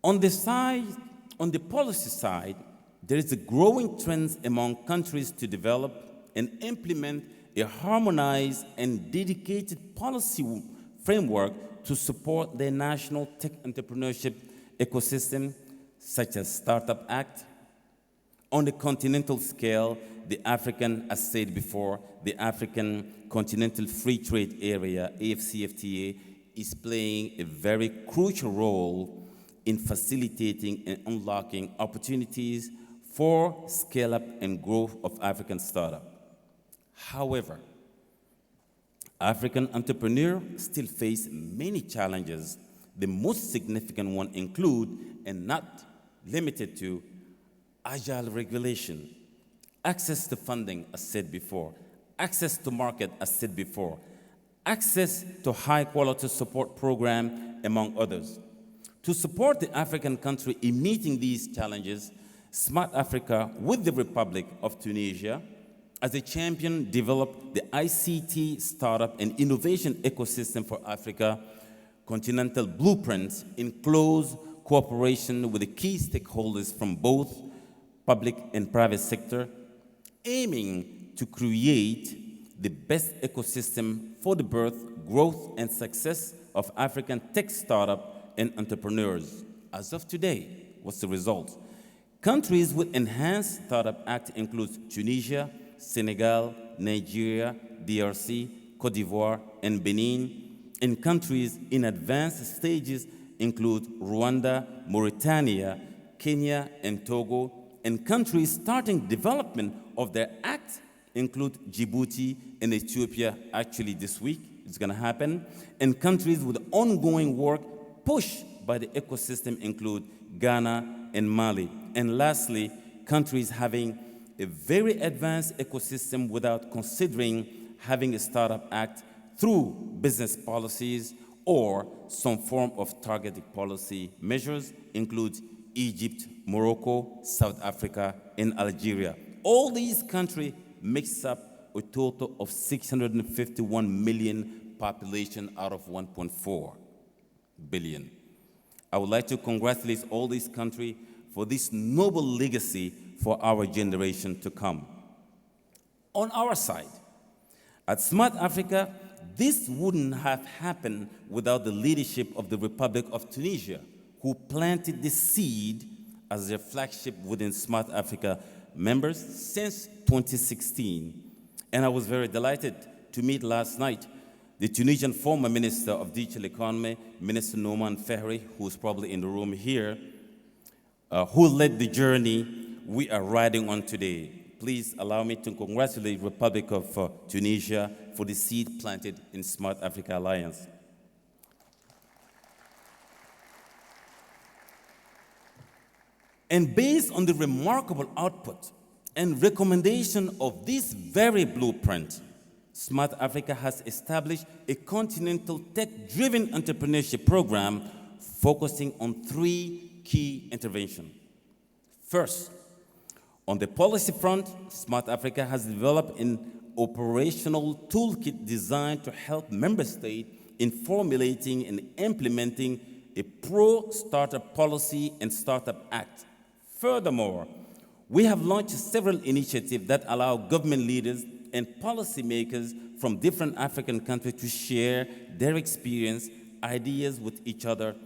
On the policy side, there is a growing trend among countries to develop and implement a harmonized and dedicated policy framework to support their national tech entrepreneurship ecosystem, such as Startup Act. On the continental scale, the African, as said before, the African Continental Free Trade Area, AFCFTA, is playing a very crucial role in facilitating and unlocking opportunities for scale-up and growth of African startup. However, African entrepreneurs still face many challenges. The most significant one include, and not limited to, agile regulation, access to funding, as said before, access to market, as said before, access to high-quality support program, among others. To support the African country in meeting these challenges, Smart Africa, with the Republic of Tunisia, as a champion, developed the ICT startup and innovation ecosystem for Africa continental blueprints in close cooperation with the key stakeholders from both public and private sector, aiming to create the best ecosystem for the birth, growth, and success of African tech startup and entrepreneurs. As of today, what's the result? Countries with Enhanced Startup Act includes Tunisia, Senegal, Nigeria, DRC, Cote d'Ivoire, and Benin. And countries in advanced stages include Rwanda, Mauritania, Kenya, and Togo. And countries starting development of their act include Djibouti and Ethiopia. Actually, this week it's going to happen. And countries with ongoing work pushed by the ecosystem include Ghana and Mali. And lastly, countries having a very advanced ecosystem without considering having a startup act through business policies or some form of targeted policy measures include Egypt, Morocco, South Africa, and Algeria. All these countries makes up a total of 651 million population out of 1.4 billion. I would like to congratulate all these countries for this noble legacy for our generation to come. On our side, at Smart Africa, this wouldn't have happened without the leadership of the Republic of Tunisia, who planted the seed as their flagship within Smart Africa members since 2016. And I was very delighted to meet last night the Tunisian former Minister of Digital Economy, Minister Nouman Fehri, who's probably in the room here, who led the journey we are riding on today. Please allow me to congratulate the Republic of Tunisia for the seed planted in Smart Africa Alliance. And based on the remarkable output and recommendation of this very blueprint, Smart Africa has established a continental tech-driven entrepreneurship program focusing on 3 key interventions. First, on the policy front, Smart Africa has developed an operational toolkit designed to help member states in formulating and implementing a pro-startup policy and startup act. Furthermore, we have launched several initiatives that allow government leaders and policymakers from different African countries to share their experience, ideas with each other,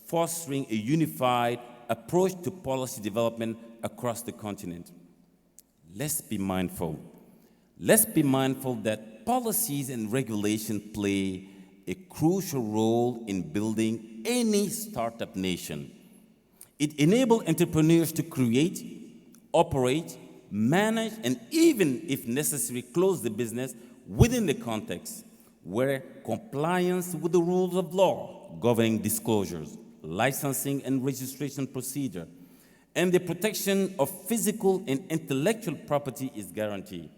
fostering a unified approach to policy development across the continent. Let's be mindful. Let's be mindful that policies and regulation play a crucial role in building any startup nation. It enables entrepreneurs to create, operate, manage, and even, if necessary, close the business within the context where compliance with the rules of law governing disclosures, licensing and registration procedure, and the protection of physical and intellectual property is guaranteed.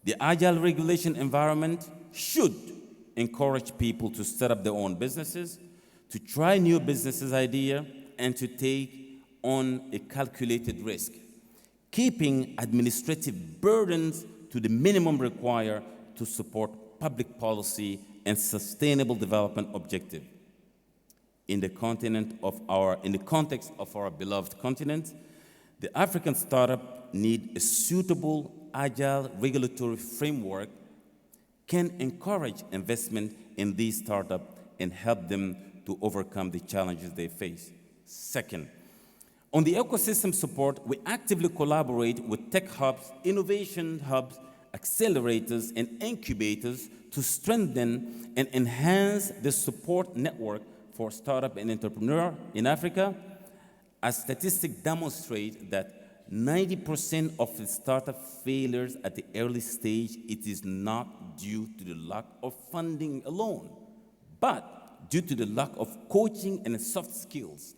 The agile regulation environment should encourage people to set up their own businesses, to try new businesses idea, and to take on a calculated risk, keeping administrative burdens to the minimum required to support public policy and sustainable development objectives. In the context of our beloved continent, the African startup need a suitable, agile regulatory framework can encourage investment in these startups and help them to overcome the challenges they face. Second, on the ecosystem support, we actively collaborate with tech hubs, innovation hubs, accelerators, and incubators to strengthen and enhance the support network for startup and entrepreneur in Africa. as statistics demonstrate that 90% of the startup failures at the early stage, it is not due to the lack of funding alone, but due to the lack of coaching and soft skills.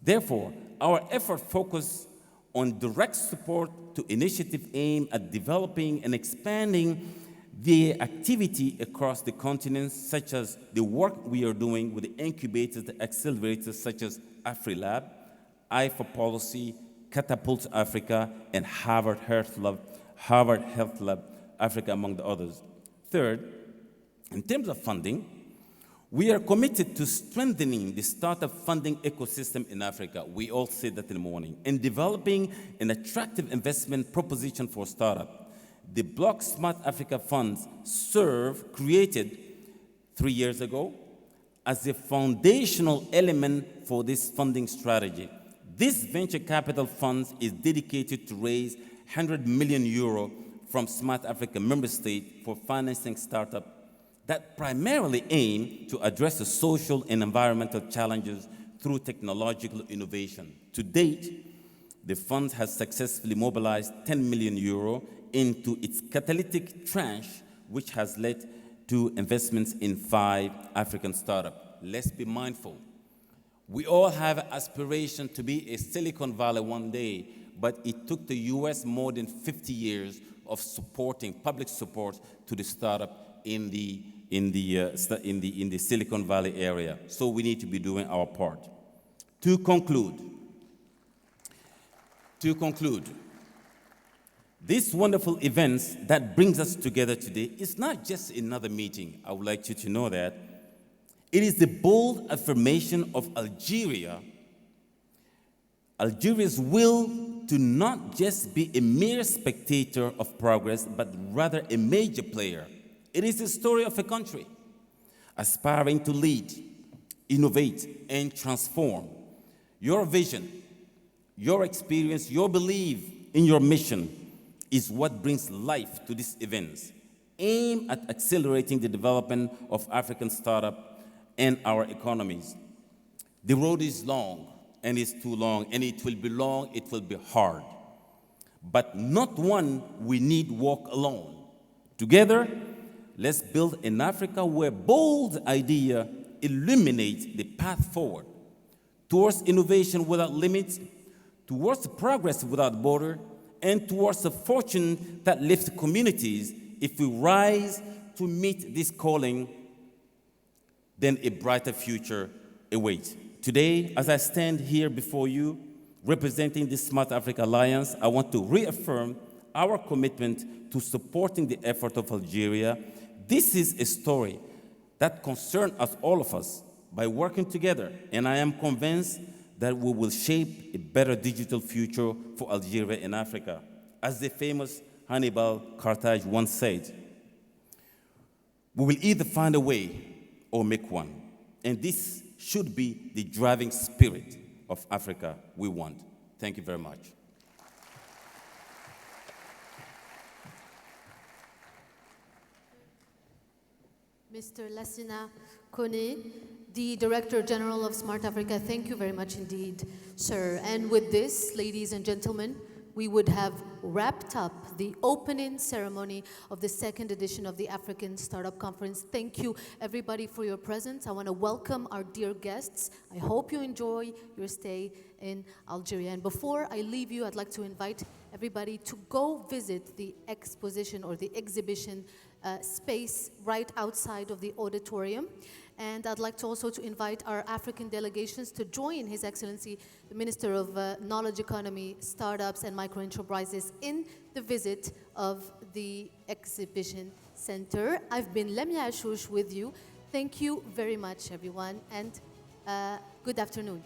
Therefore, our effort focuses on direct support to initiatives aimed at developing and expanding the activity across the continent, such as the work we are doing with the incubators, the accelerators, such as AfriLab, I for Policy, Catapult Africa, and Harvard Health Lab Africa, among the others. Third, in terms of funding, we are committed to strengthening the startup funding ecosystem in Africa. We all said that in the morning. And developing an attractive investment proposition for startup. The Block Smart Africa Funds created 3 years ago, as a foundational element for this funding strategy. This venture capital fund is dedicated to raise 100 million euro from Smart Africa member states for financing startups that primarily aim to address the social and environmental challenges through technological innovation. To date, the fund has successfully mobilized 10 million euro into its catalytic tranche, which has led to investments in 5 African startups. Let's be mindful. We all have an aspiration to be a Silicon Valley one day, but it took the US more than 50 years of supporting, public support to the startup in the Silicon Valley area. So we need to be doing our part. To conclude, this wonderful event that brings us together today is not just another meeting. I would like you to know that. It is the bold affirmation of Algeria's will to not just be a mere spectator of progress, but rather a major player. It is the story of a country aspiring to lead, innovate, and transform. Your vision, your experience, your belief in your mission is what brings life to these events, aimed at accelerating the development of African startups and our economies. The road is long, and it's too long, and it will be long, it will be hard. But not one we need walk alone. Together, let's build an Africa where bold idea illuminates the path forward towards innovation without limits, towards progress without border, and towards a fortune that lifts communities. If we rise to meet this calling, then a brighter future awaits. Today, as I stand here before you, representing the Smart Africa Alliance, I want to reaffirm our commitment to supporting the effort of Algeria. This is a story that concerns us, all of us, by working together, and I am convinced that we will shape a better digital future for Algeria and Africa. As the famous Hannibal Carthage once said, we will either find a way or make one. And this should be the driving spirit of Africa we want. Thank you very much. Mr. Lassina Kone, the Director General of Smart Africa, thank you very much indeed, sir. And with this, ladies and gentlemen, we would have wrapped up the opening ceremony of the second edition of the African Startup Conference. Thank you, everybody, for your presence. I want to welcome our dear guests. I hope you enjoy your stay in Algeria. And before I leave you, I'd like to invite everybody to go visit the exposition or the exhibition space right outside of the auditorium. And I'd like to also to invite our African delegations to join His Excellency, the Minister of Knowledge Economy, Startups and Microenterprises in the visit of the exhibition center. I've been Lamia Ashoush with you. Thank you very much, everyone, and good afternoon.